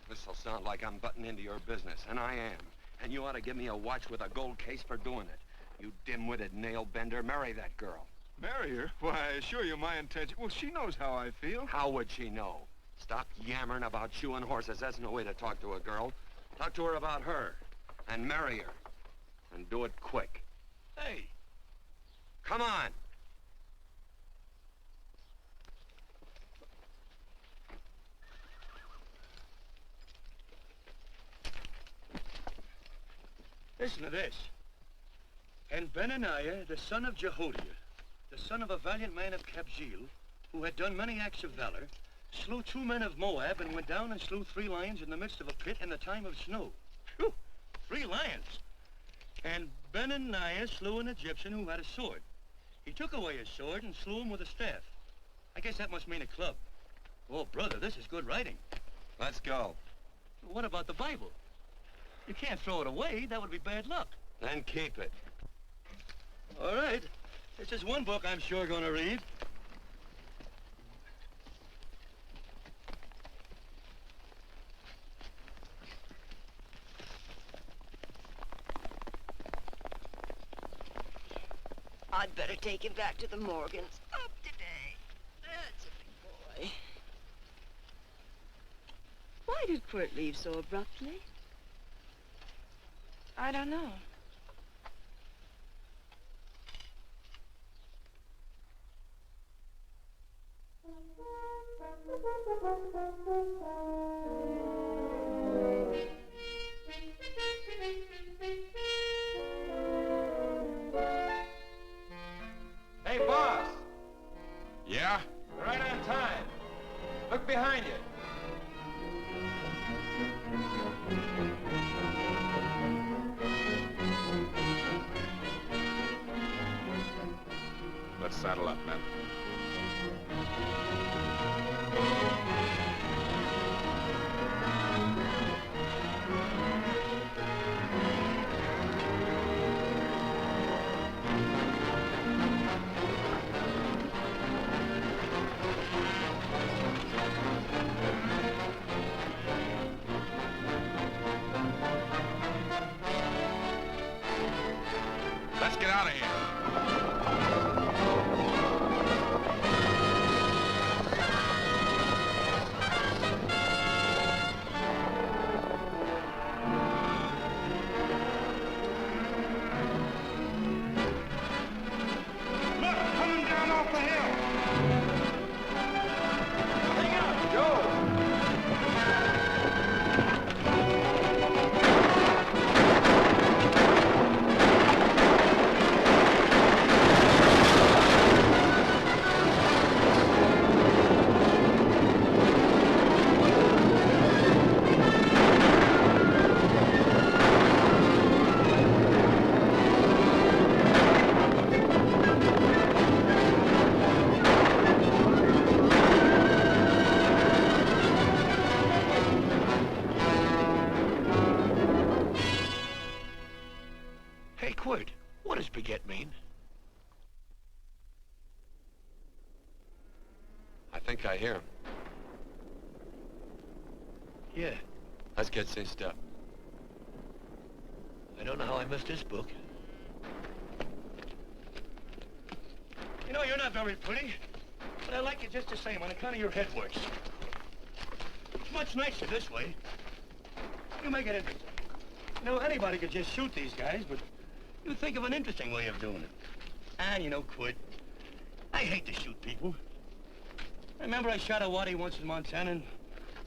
This'll sound like I'm butting into your business, and I am. And you ought to give me a watch with a gold case for doing it. You dim-witted nail-bender, marry that girl. Marry her? Why, I assure you my intention... Well, she knows how I feel. How would she know? Stop yammering about shoeing horses. That's no way to talk to a girl. Talk to her about her, and marry her. And do it quick. Hey. Come on. Listen to this. And Benaniah, the son of Jehoiada, the son of a valiant man of Kabzeel, who had done many acts of valor, slew 2 men of Moab and went down and slew 3 lions in the midst of a pit in the time of snow. Phew, 3 lions. And Benaniah slew an Egyptian who had a sword. He took away his sword and slew him with a staff. I guess that must mean a club. Oh, brother, this is good writing. Let's go. What about the Bible? You can't throw it away. That would be bad luck. Then keep it. All right. This is one book I'm sure going to read. I'd better take him back to the Morgans. Up today. That's a big boy. Why did Quirt leave so abruptly? I don't know. Hey, boss! Yeah? saddle up, men. Let's get out of here. Look, coming down off the hill. Hang out, Joe. Hey, Quirt, what does baguette mean? I think I hear him. Yeah, Let's get cinched up. I don't know how I missed this book. You know, you're not very pretty, but I like you just the same on account of your head works. It's much nicer this way. You make it interesting. You know, anybody could just shoot these guys, but you think of an interesting way of doing it. And you know, Quirt, I hate to shoot people. I remember I shot a waddy once in Montana, and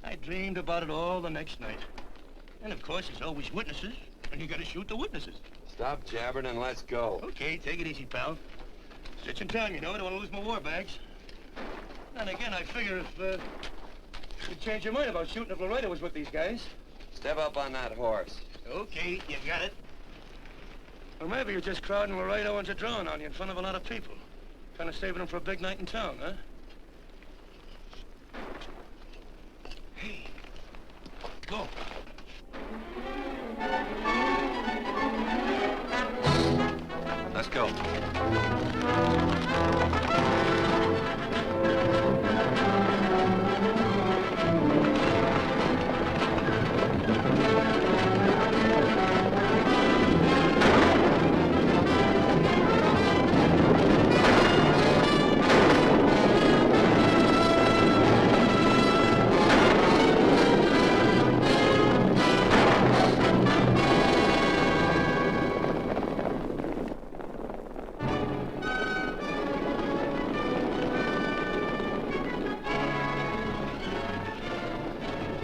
I dreamed about it all the next night. And of course, there's always witnesses, and you gotta shoot the witnesses. Stop jabbering and let's go. Okay, take it easy, pal. Stitching time, you know. I don't want to lose my war bags. And again, I figure if you'd change your mind about shooting if Laredo was with these guys. Step up on that horse. Okay, you got it. Or maybe you're just crowding Laredo into drawing on you in front of a lot of people. Kind of saving them for a big night in town, huh? Hey, go. Let's go.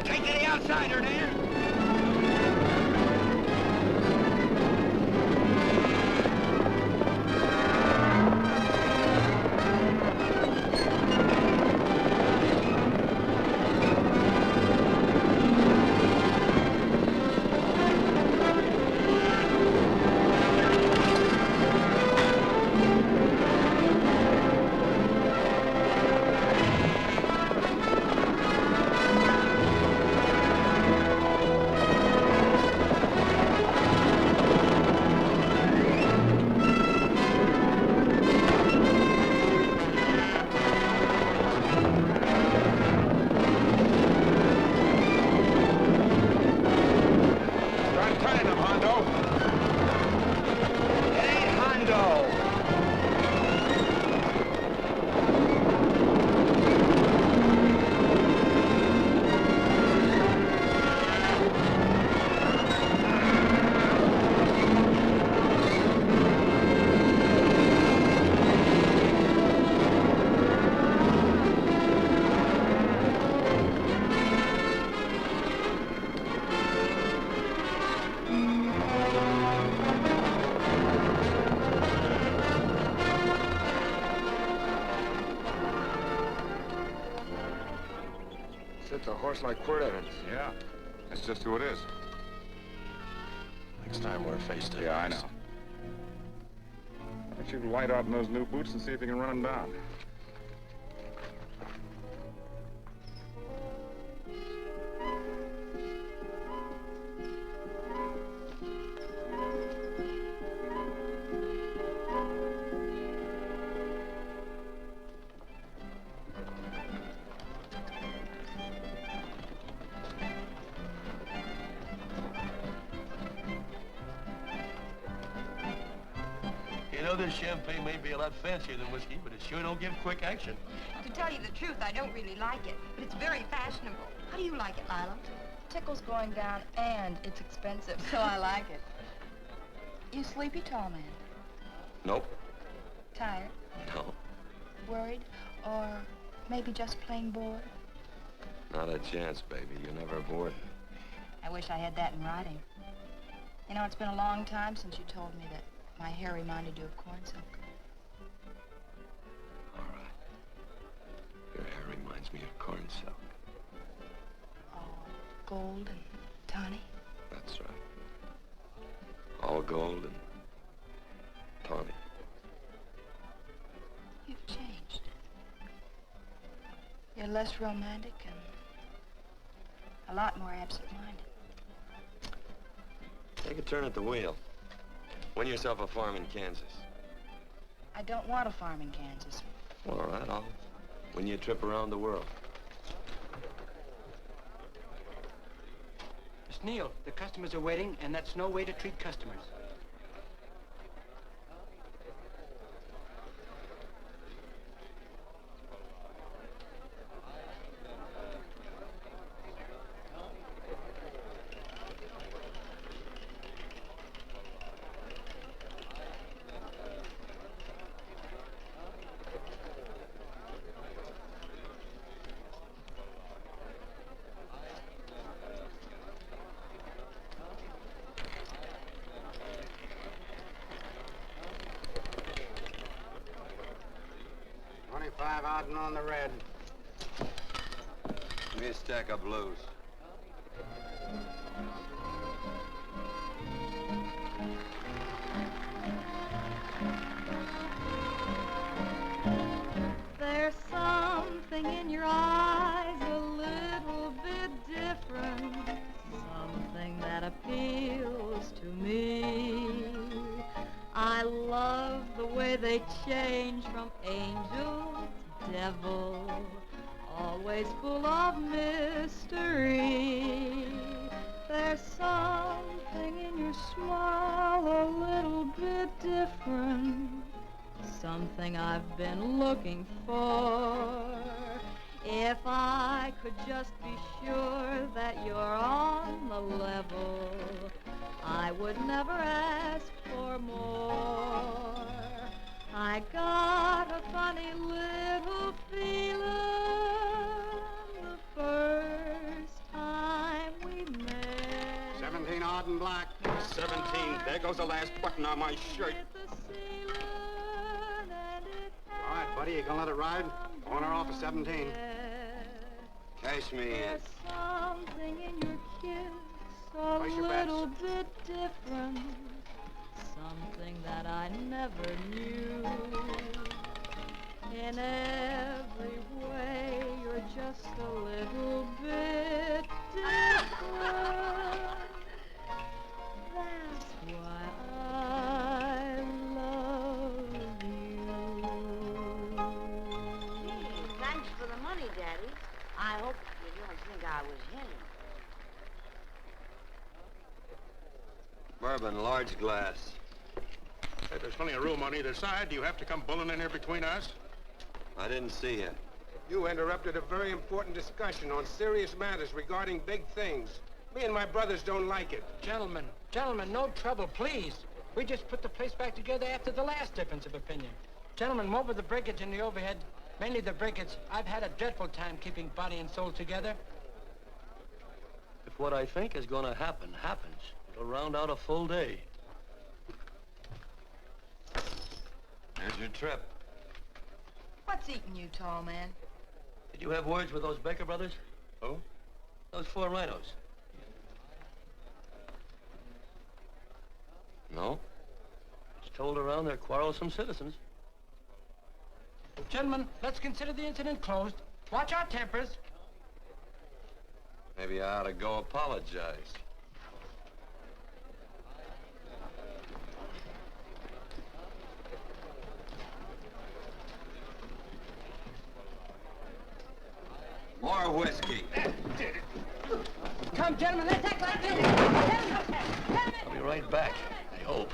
Take to the outsider, Dan. It's a horse like Quirt Evans. Yeah, that's just who it is. Next time we're face to face. Yeah, I know. don't you light out in those new boots and see if you can run them down. You know, this champagne may be a lot fancier than whiskey, but it sure don't give quick action. To tell you the truth, I don't really like it, but it's very fashionable. How do you like it, Lila? Tickle's going down, and it's expensive, so I like it. You sleepy, tall man? Nope. Tired? No. Worried? Or maybe just plain bored? Not a chance, baby. You're never bored. I wish I had that in writing. You know, it's been a long time since you told me that my hair reminded you of corn silk. All right. Your hair reminds me of corn silk. Gold and tawny? That's right. All gold and tawny. You've changed. You're less romantic and a lot more absent-minded. Take a turn at the wheel. Win yourself a farm in Kansas. I don't want a farm in Kansas. All right, I'll win you a trip around the world. Miss Neal, the customers are waiting, and that's no way to treat customers. Out and on the red. Give me a stack of blues. There's something in your eyes a little bit different, something that appeals to me. I love the way they change from angel to devil, always full of mystery. There's something in your smile a little bit different, something I've been looking for. If I could just be sure that you're on the level, I would never ask for more. I got a funny little feeling the first time we met. 17 odd and black. 17. There goes the last button on my shirt. All right, buddy, you gonna let it ride? On or off of 17. Cash me in. There's something in your kiss a Place your bets. little bit different, something that I never knew. In every way, you're just a little bit different. That's why I love you. Thanks for the money, Daddy. I hope you don't think I was hinting. Bourbon, large glass. Hey, there's plenty of room on either side. Do you have to come bulling in here between us? I didn't see you. You interrupted a very important discussion on serious matters regarding big things. Me and my brothers don't like it. Gentlemen, no trouble, please. We just put the place back together after the last difference of opinion. Gentlemen, what with the breakage and the overhead, mainly the breakage, I've had a dreadful time keeping body and soul together. If what I think is going to happen happens, it'll round out a full day. Here's your trip. What's eating you, tall man? Did you have words with those Baker brothers? Who? Those 4 rhinos. No. It's told around they're quarrelsome citizens. Gentlemen, let's consider the incident closed. Watch our tempers. Maybe I ought to go apologize. More whiskey. Come, gentlemen, let's act like this. I'll be right back, I hope.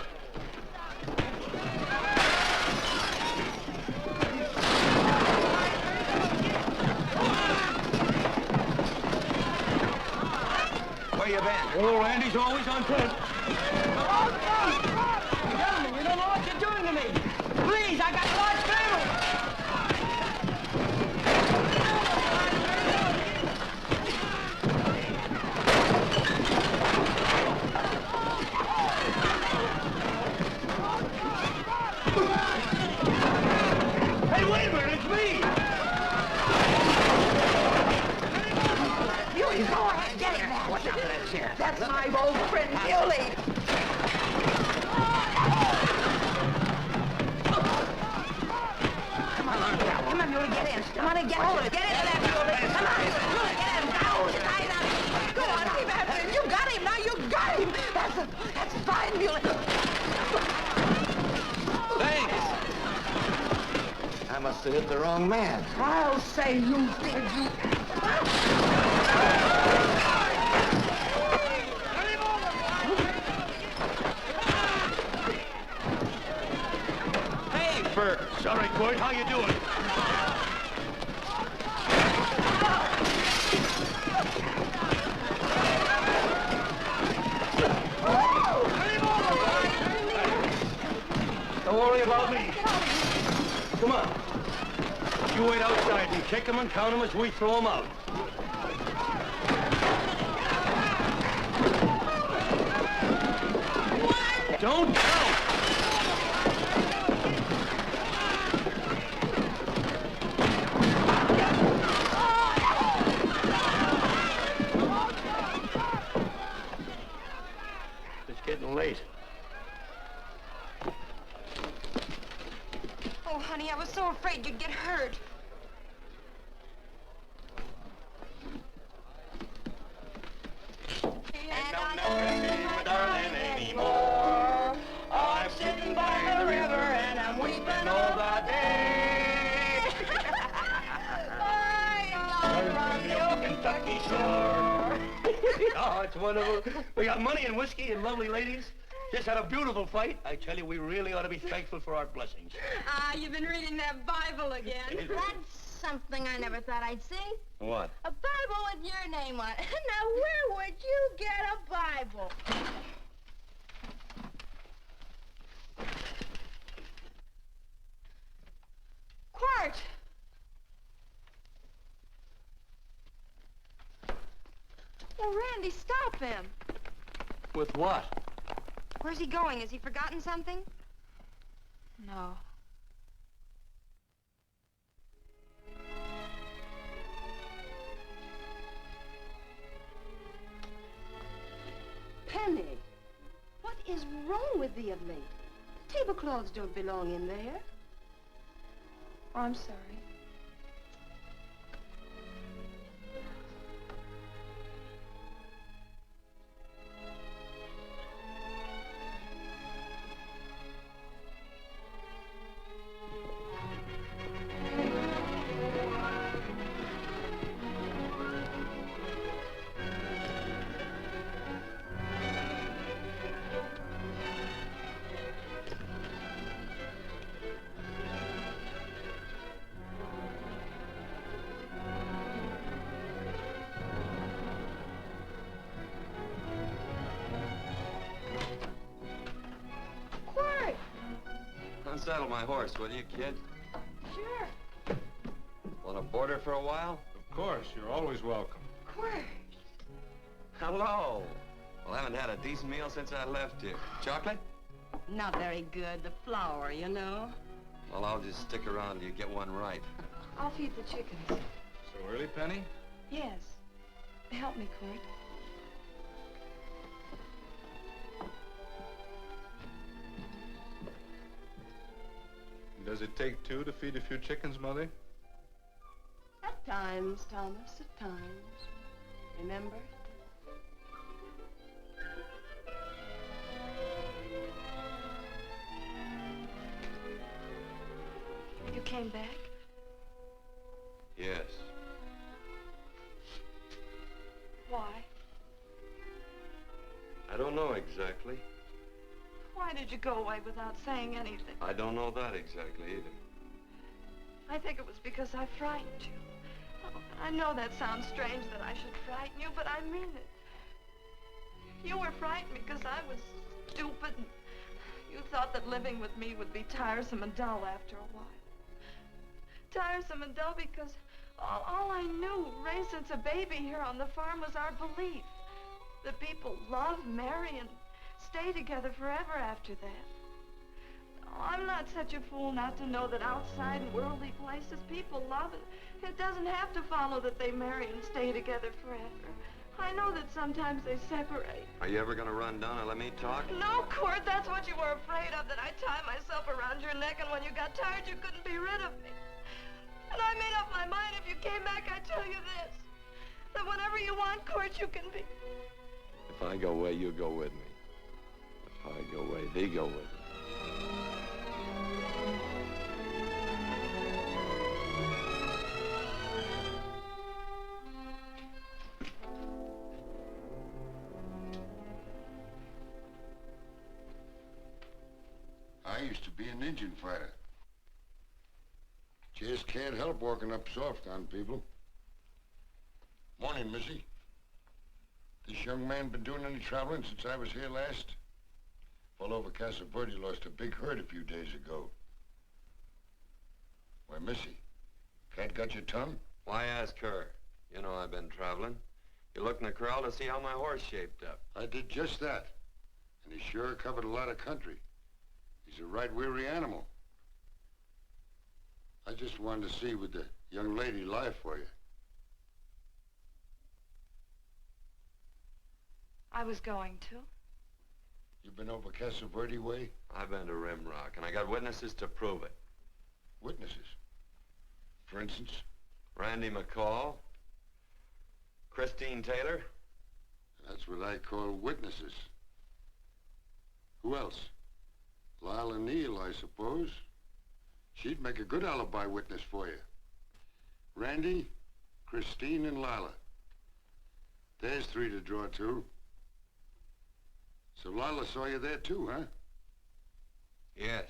Where you been? Oh, Randy's always on point. Gentlemen, you don't know what you're doing to me. Please, I got a large family. Hey, wait a minute, it's me! Muley, go ahead, get him now. Watch out for that chair. That's my old friend, Muley. Come on, Muley, get in. Come on and get hold of it. Get into that, Muley. Come on, Muley, get him. Now, tie it up. Go on, keep after him. You got him, now you got him. That's fine, Muley. Thanks. I must have hit the wrong man. I'll say you did, you. Hey, Bert. Sorry, Court. How you doing? Don't worry about me. Come on. You wait outside and kick them and count them as we throw them out. Don't count! It's getting late. Oh, honey, I was so afraid you'd get hurt. And I'll never see my darling anymore. I'm sitting by the river and I'm weeping all the day. From the old Kentucky shore. Oh, it's wonderful. We got money and whiskey and lovely ladies. Just had a beautiful fight. I tell you, we really ought to be thankful for our blessings. Ah, you've been reading that Bible again. That's something I never thought I'd see. What? A Bible with your name on it. Now, where would you get a Bible? Quart! Oh, Randy, stop him. With what? Where's he going? Has he forgotten something? No. Penny, what is wrong with thee of late? Tablecloths don't belong in there. Oh, I'm sorry. Unsaddle my horse, will you, kid? Sure. Want to board her for a while? Of course, you're always welcome. Quart. Hello. Well, I haven't had a decent meal since I left here. Chocolate? Not very good, the flour, you know. Well, I'll just stick around till you get one right. I'll feed the chickens. So early, Penny? Yes. Help me, Quart. Does it take two to feed a few chickens, Mother? At times, Thomas, at times. Remember? You came back? Yes. Why? I don't know exactly. Why did you go away without saying anything? I don't know that exactly either. I think it was because I frightened you. Oh, I know that sounds strange that I should frighten you, but I mean it. You were frightened because I was stupid, and you thought that living with me would be tiresome and dull after a while. Tiresome and dull because all I knew, raised since a baby here on the farm, was our belief that people love, marry, and stay together forever after that. Oh, I'm not such a fool not to know that outside in worldly places people love, and it doesn't have to follow that they marry and stay together forever. I know that sometimes they separate. Are you ever going to run down and let me talk? No, Court, that's what you were afraid of, that I'd tie myself around your neck, and when you got tired, you couldn't be rid of me. And I made up my mind, if you came back, I'd tell you this, that whenever you want, Court, you can be. If I go away, you go with me. If I go away, they go with me. I used to be an engine fighter. Just can't help walking up soft on people. Morning, Missy. This young man been doing any traveling since I was here last? Fellow over Casa Verde lost a big herd a few days ago. Why, Missy, cat got your tongue? Why ask her? You know I've been traveling. You looked in the corral to see how my horse shaped up. I did just that. And he sure covered a lot of country. He's a right weary animal. I just wanted to see would the young lady lie for you. I was going to. You been over Casa Verde way? I've been to Rimrock, and I got witnesses to prove it. Witnesses? For instance? Randy McCall, Christine Taylor. That's what I call witnesses. Who else? Lila Neal, I suppose. She'd make a good alibi witness for you. Randy, Christine, and Lila. There's three to draw to. So Lila saw you there too, huh? Yes.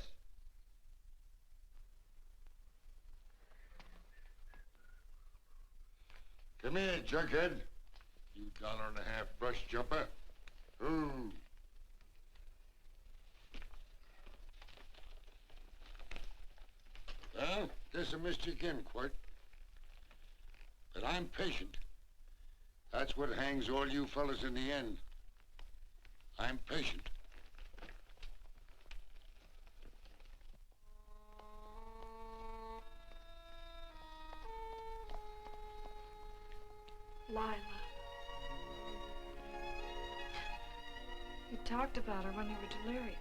Come here, junkhead. You $1.50 brush jumper. Ooh. Well, guess I missed you again, Quirt. But I'm patient. That's what hangs all you fellas in the end. I'm patient. Lila. You talked about her when you were delirious.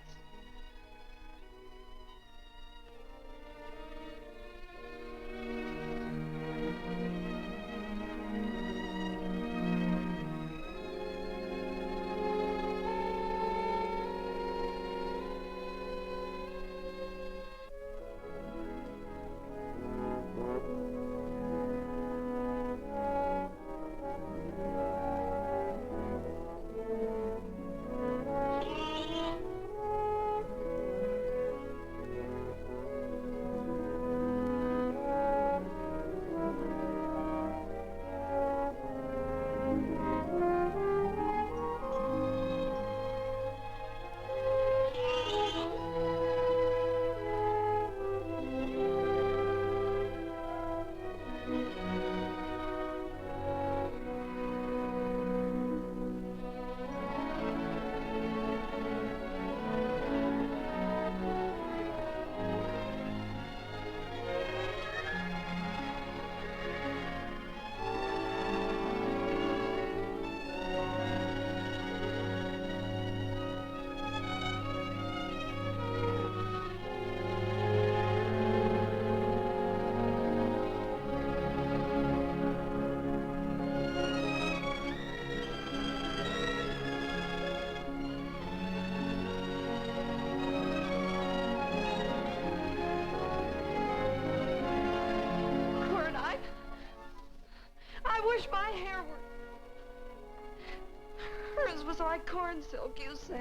corn silk, you said.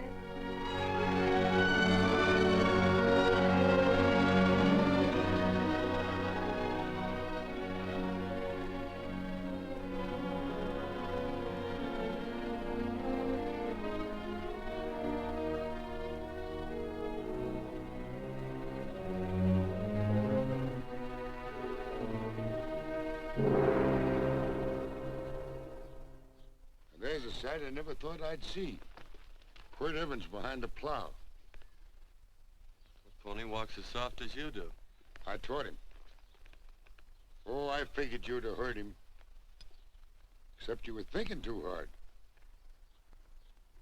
There's a sight I never thought I'd see. Quirt Evans behind the plow. The pony walks as soft as you do. I taught him. Oh, I figured you'd have heard him. Except you were thinking too hard.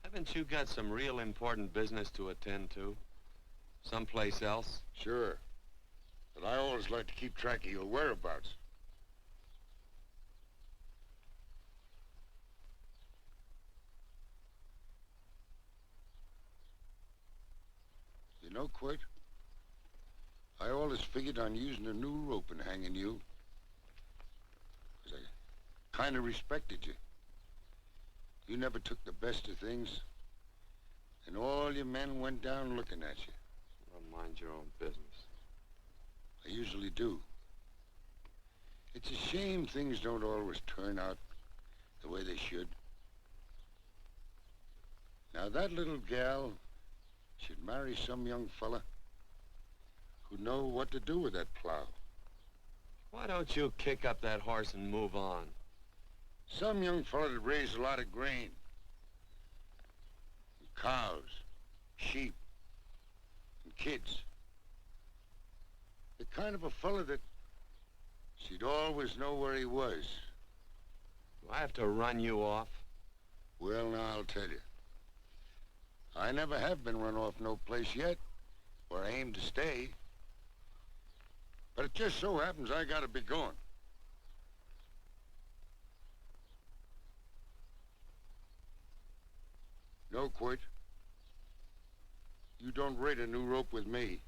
Haven't you got some real important business to attend to? Someplace else? Sure. But I always like to keep track of your whereabouts. You know, Quirt, I always figured on using a new rope and hanging you. 'Cause I kind of respected you. You never took the best of things. And all your men went down looking at you. Well, mind your own business. I usually do. It's a shame things don't always turn out the way they should. Now, that little gal should marry some young fella who'd know what to do with that plow. Why don't you kick up that horse and move on? Some young fella that raised a lot of grain. And cows, sheep, and kids. The kind of a fella that she'd always know where he was. Do I have to run you off? Well, now, I'll tell you. I never have been run off no place yet, where I aim to stay. But it just so happens I gotta be going. No, Quirt. You don't raid a new rope with me.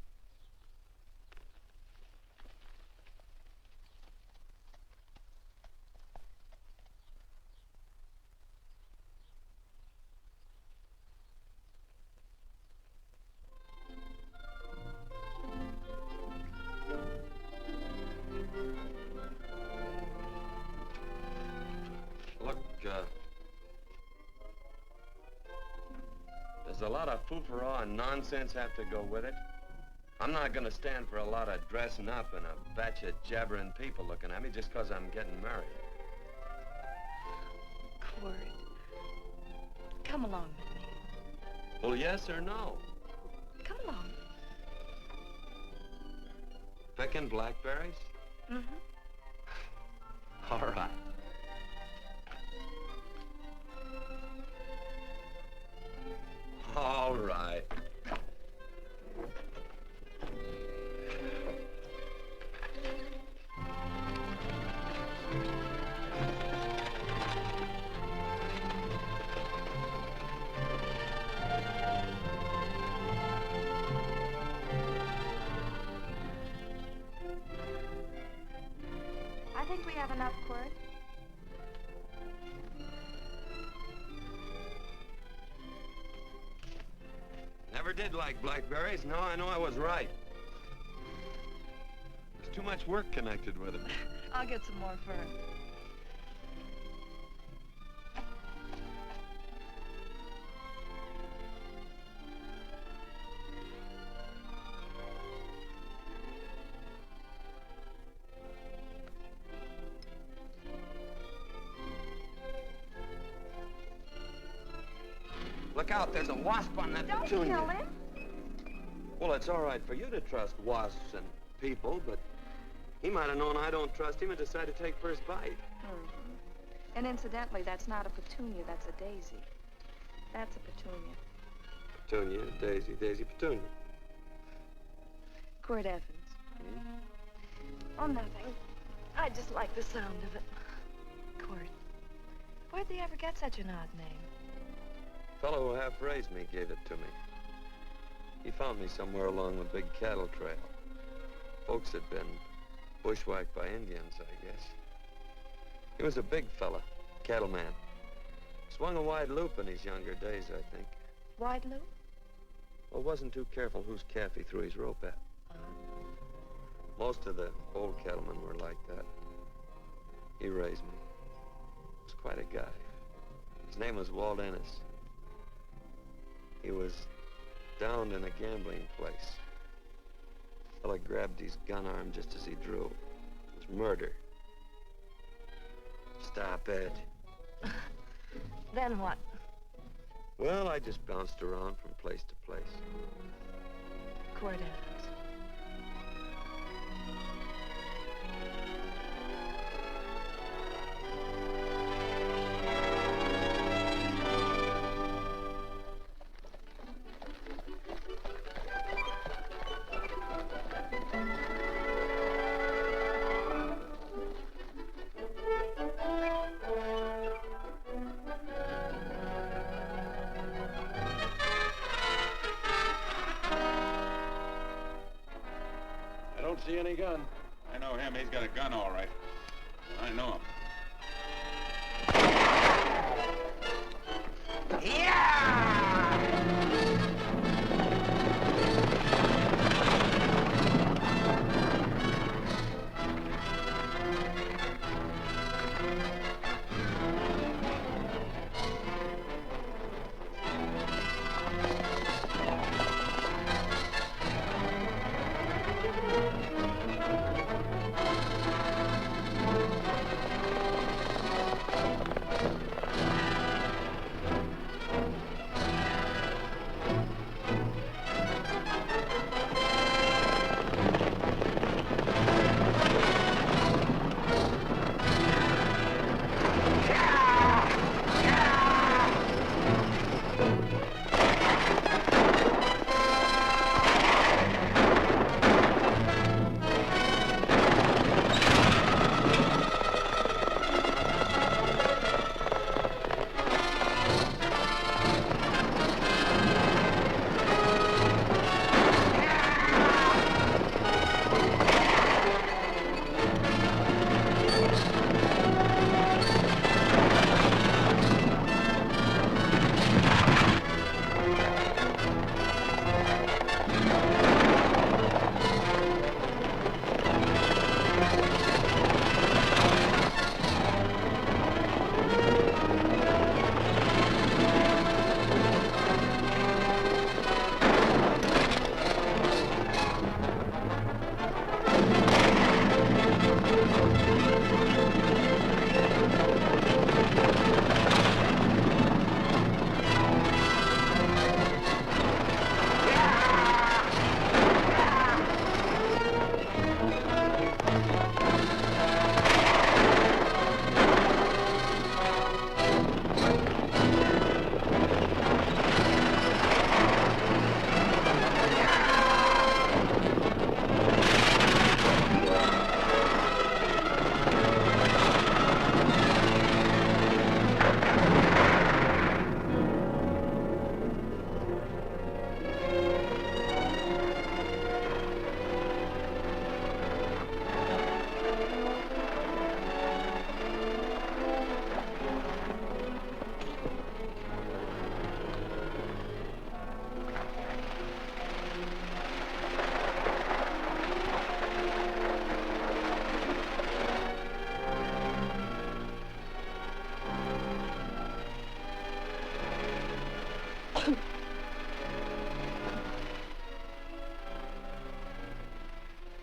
Look, there's a lot of foo-for-all and nonsense have to go with it. I'm not gonna stand for a lot of dressing up and a batch of jabbering people looking at me just 'cause I'm getting married. Quirt, come along with me. Well, yes or no? Come along. Picking blackberries? Mm-hmm. All right. All right. I think we have enough, Quirt. Never did like blackberries. Now I know I was right. There's too much work connected with it. I'll get some more fern. Look out, there's a wasp on that Don't petunia. kill him. Well, it's all right for you to trust wasps and people, but he might have known I don't trust him and decided to take first bite. Mm-hmm. And incidentally, that's not a petunia, that's a daisy. That's a petunia. Petunia, daisy, daisy, petunia. Quirt Evans. Oh, nothing. I just like the sound of it. Quirt. Where'd they ever get such an odd name? The fellow who half-raised me gave it to me. He found me somewhere along the big cattle trail. Folks had been bushwhacked by Indians, I guess. He was a big fella, cattleman. Swung a wide loop in his younger days, I think. Wide loop? Well, wasn't too careful whose calf he threw his rope at. Most of the old cattlemen were like that. He raised me. Was quite a guy. His name was Walt Ennis. He was downed in a gambling place. The fella grabbed his gun arm just as he drew. It was murder. Stop it. Then what? Well, I just bounced around from place to place. Quirt Evans. See any gun? I know him. He's got a gun, all right. I know him.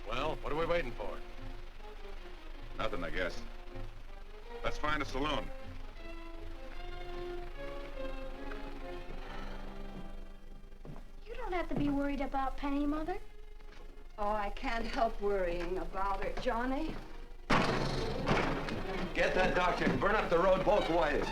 Well, what are we waiting for? Nothing, I guess. Let's find a saloon. You don't have to be worried about Penny, Mother. Oh, I can't help worrying about her, Johnny. Get that doctor and burn up the road both ways.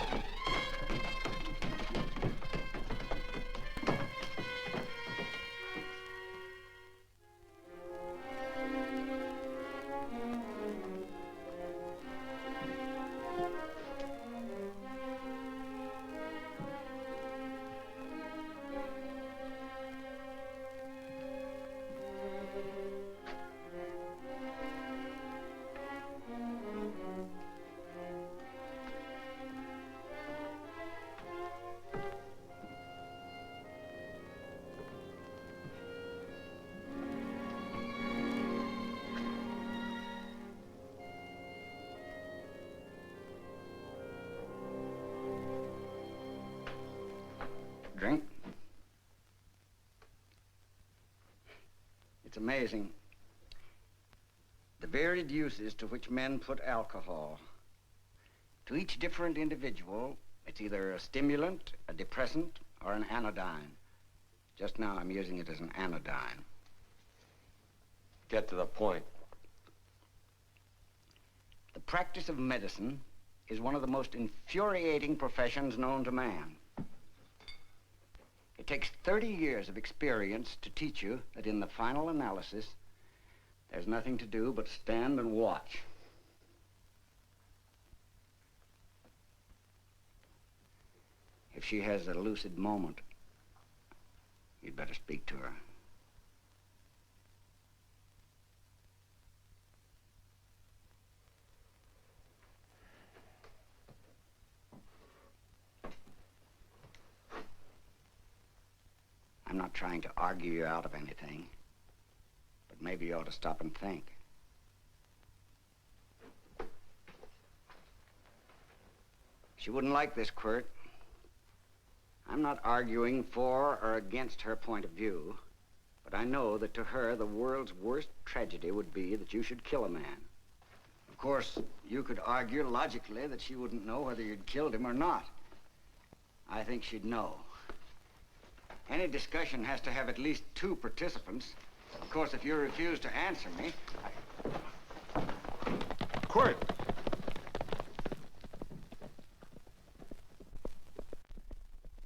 amazing. The varied uses to which men put alcohol. To each different individual, it's either a stimulant, a depressant, or an anodyne. Just now, I'm using it as an anodyne. Get to the point. The practice of medicine is one of the most infuriating professions known to man. It takes 30 years of experience to teach you that in the final analysis, there's nothing to do but stand and watch. If she has a lucid moment, you'd better speak to her. I'm not trying to argue you out of anything, but maybe you ought to stop and think. She wouldn't like this, Quirt. I'm not arguing for or against her point of view, but I know that to her, the world's worst tragedy would be that you should kill a man. Of course, you could argue logically that she wouldn't know whether you'd killed him or not. I think she'd know. Any discussion has to have at least 2 participants. Of course, if you refuse to answer me, Quirt!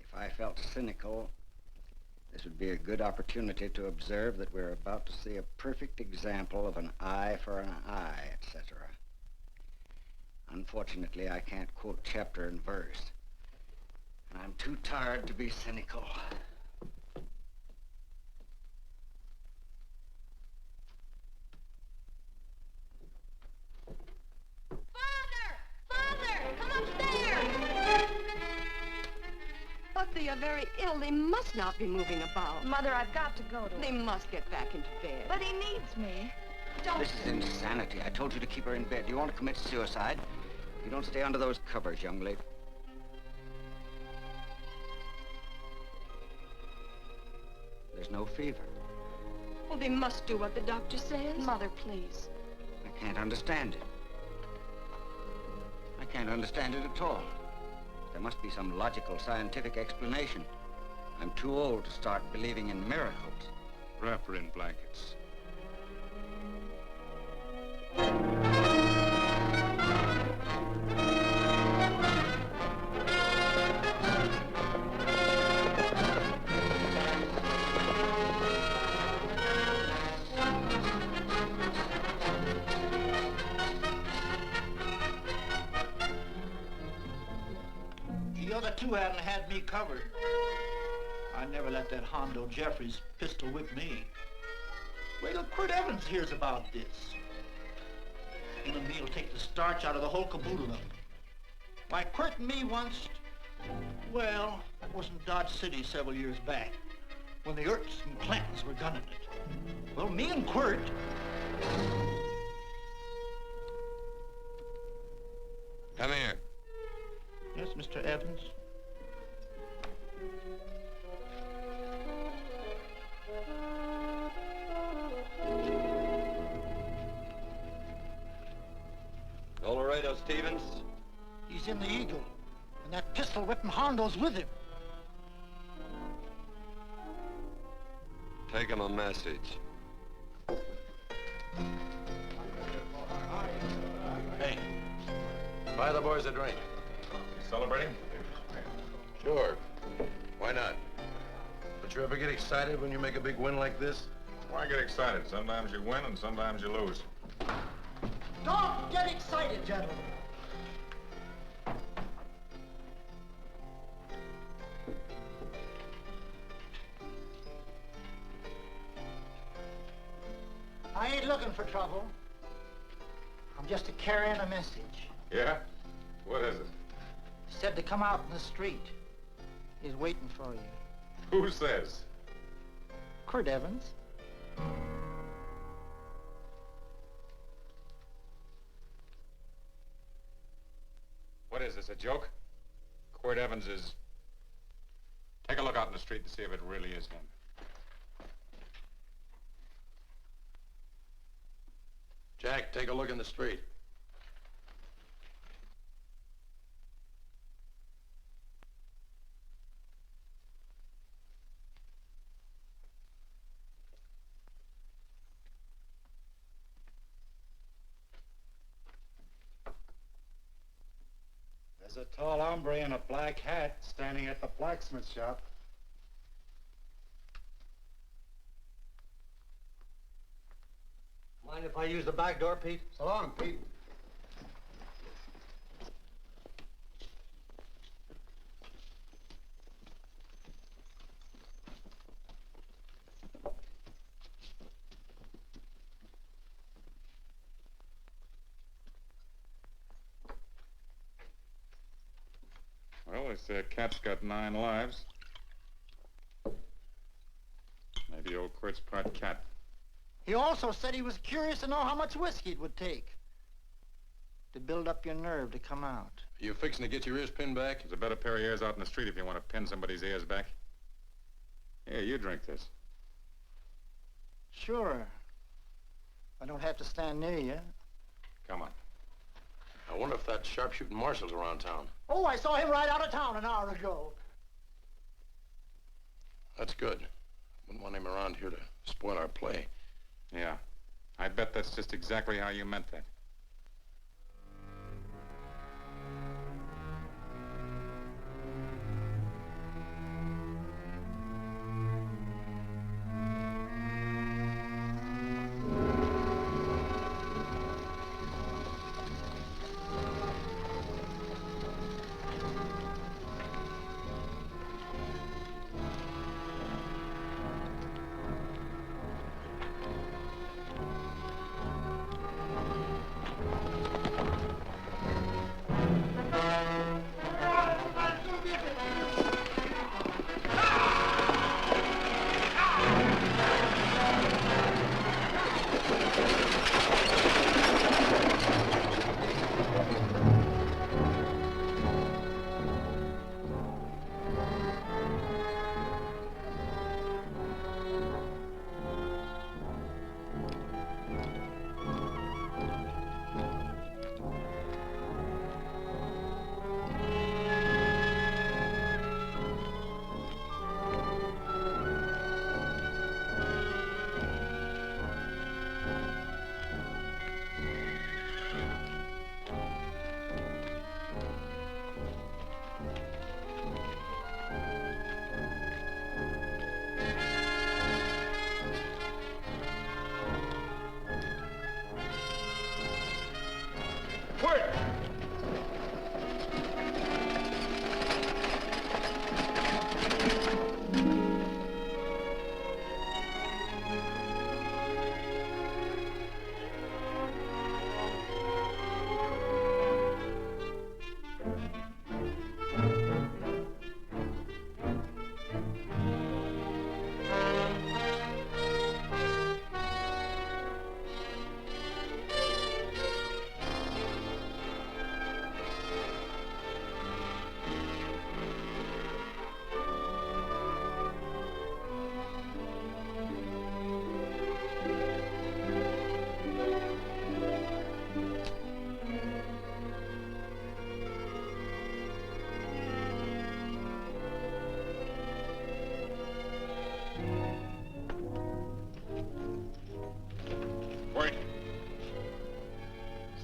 If I felt cynical, this would be a good opportunity to observe that we're about to see a perfect example of an eye for an eye, etc. Unfortunately, I can't quote chapter and verse, and I'm too tired to be cynical. But they are very ill. They must not be moving about. Mother, I've got to go to They must get back into bed. But he needs me. Don't. This is insanity. I told you to keep her in bed. Do you want to commit suicide? You don't stay under those covers, young lady. There's no fever. Well, they must do what the doctor says. Mother, please. I can't understand it. I can't understand it at all. There must be some logical, scientific explanation. I'm too old to start believing in miracles. Wrap her in blankets. The other 2 hadn't had me covered. I never let that Hondo Jeffries pistol whip me. Wait till Quirt Evans hears about this. Him and me'll take the starch out of the whole caboodle of them. Why, Quirt and me once, well, that was in Dodge City several years back, when the Erts and Clantons were gunning it. Well, me and Quirt... Come here. Yes, Mr. Evans? Laredo Stevens? He's in the Eagle, and that pistol-whipping Hondo's with him. Take him a message. Hey, buy the boys a drink. Celebrating? Sure. Why not? But you ever get excited when you make a big win like this? Why get excited? Sometimes you win and sometimes you lose. Don't get excited, gentlemen. I ain't looking for trouble. I'm just carrying a message. Yeah? What is it? Said to come out in the street. He's waiting for you. Who says? Quirt Evans. What is this, a joke? Quirt Evans is... Take a look out in the street and see if it really is him. Jack, take a look in the street. There's a tall hombre in a black hat standing at the blacksmith shop. Mind if I use the back door, Pete? So long, Pete. Well, they say a cat's got 9 lives. Maybe old Quirt's part cat. He also said he was curious to know how much whiskey it would take to build up your nerve to come out. Are you fixing to get your ears pinned back? There's a better pair of ears out in the street if you want to pin somebody's ears back. Here, you drink this. Sure. I don't have to stand near you. Come on. I wonder if that sharpshooting marshal's around town. Oh, I saw him ride out of town an hour ago. That's good. Wouldn't want him around here to spoil our play. Yeah. I bet that's just exactly how you meant that.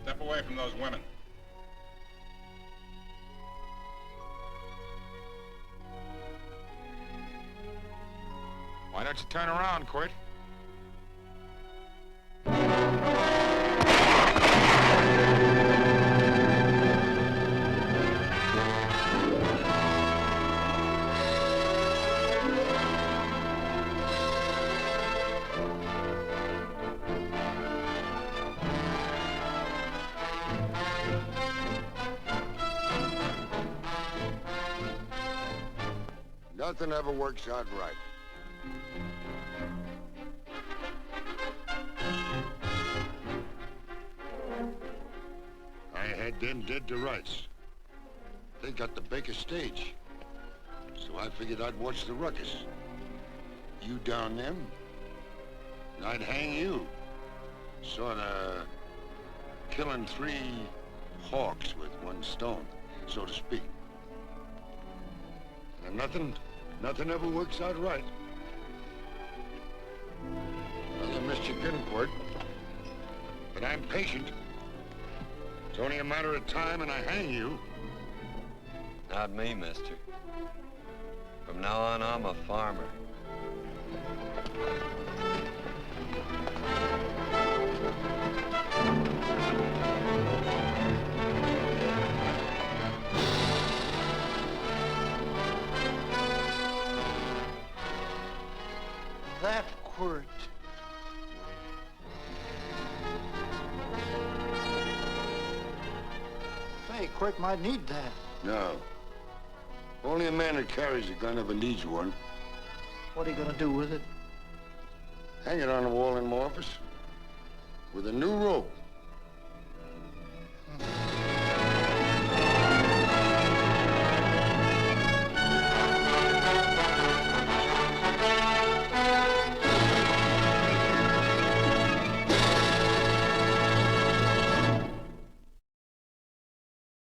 Step away from those women. Why don't you turn around, Quirt? Nothing ever works out right. I had them dead to rights. They got the Baker stage. So I figured I'd watch the ruckus. You down them, and I'd hang you. Sorta killing 3 hawks with 1 stone, so to speak. And nothing ever works out right. Well, I missed your getting for it, but I'm patient. It's only a matter of time and I hang you. Not me, mister. From now on, I'm a farmer. That quirt. Say, Quirt might need that. No. Only a man who carries a gun ever needs one. What are you gonna do with it? Hang it on the wall in my office with a new rope.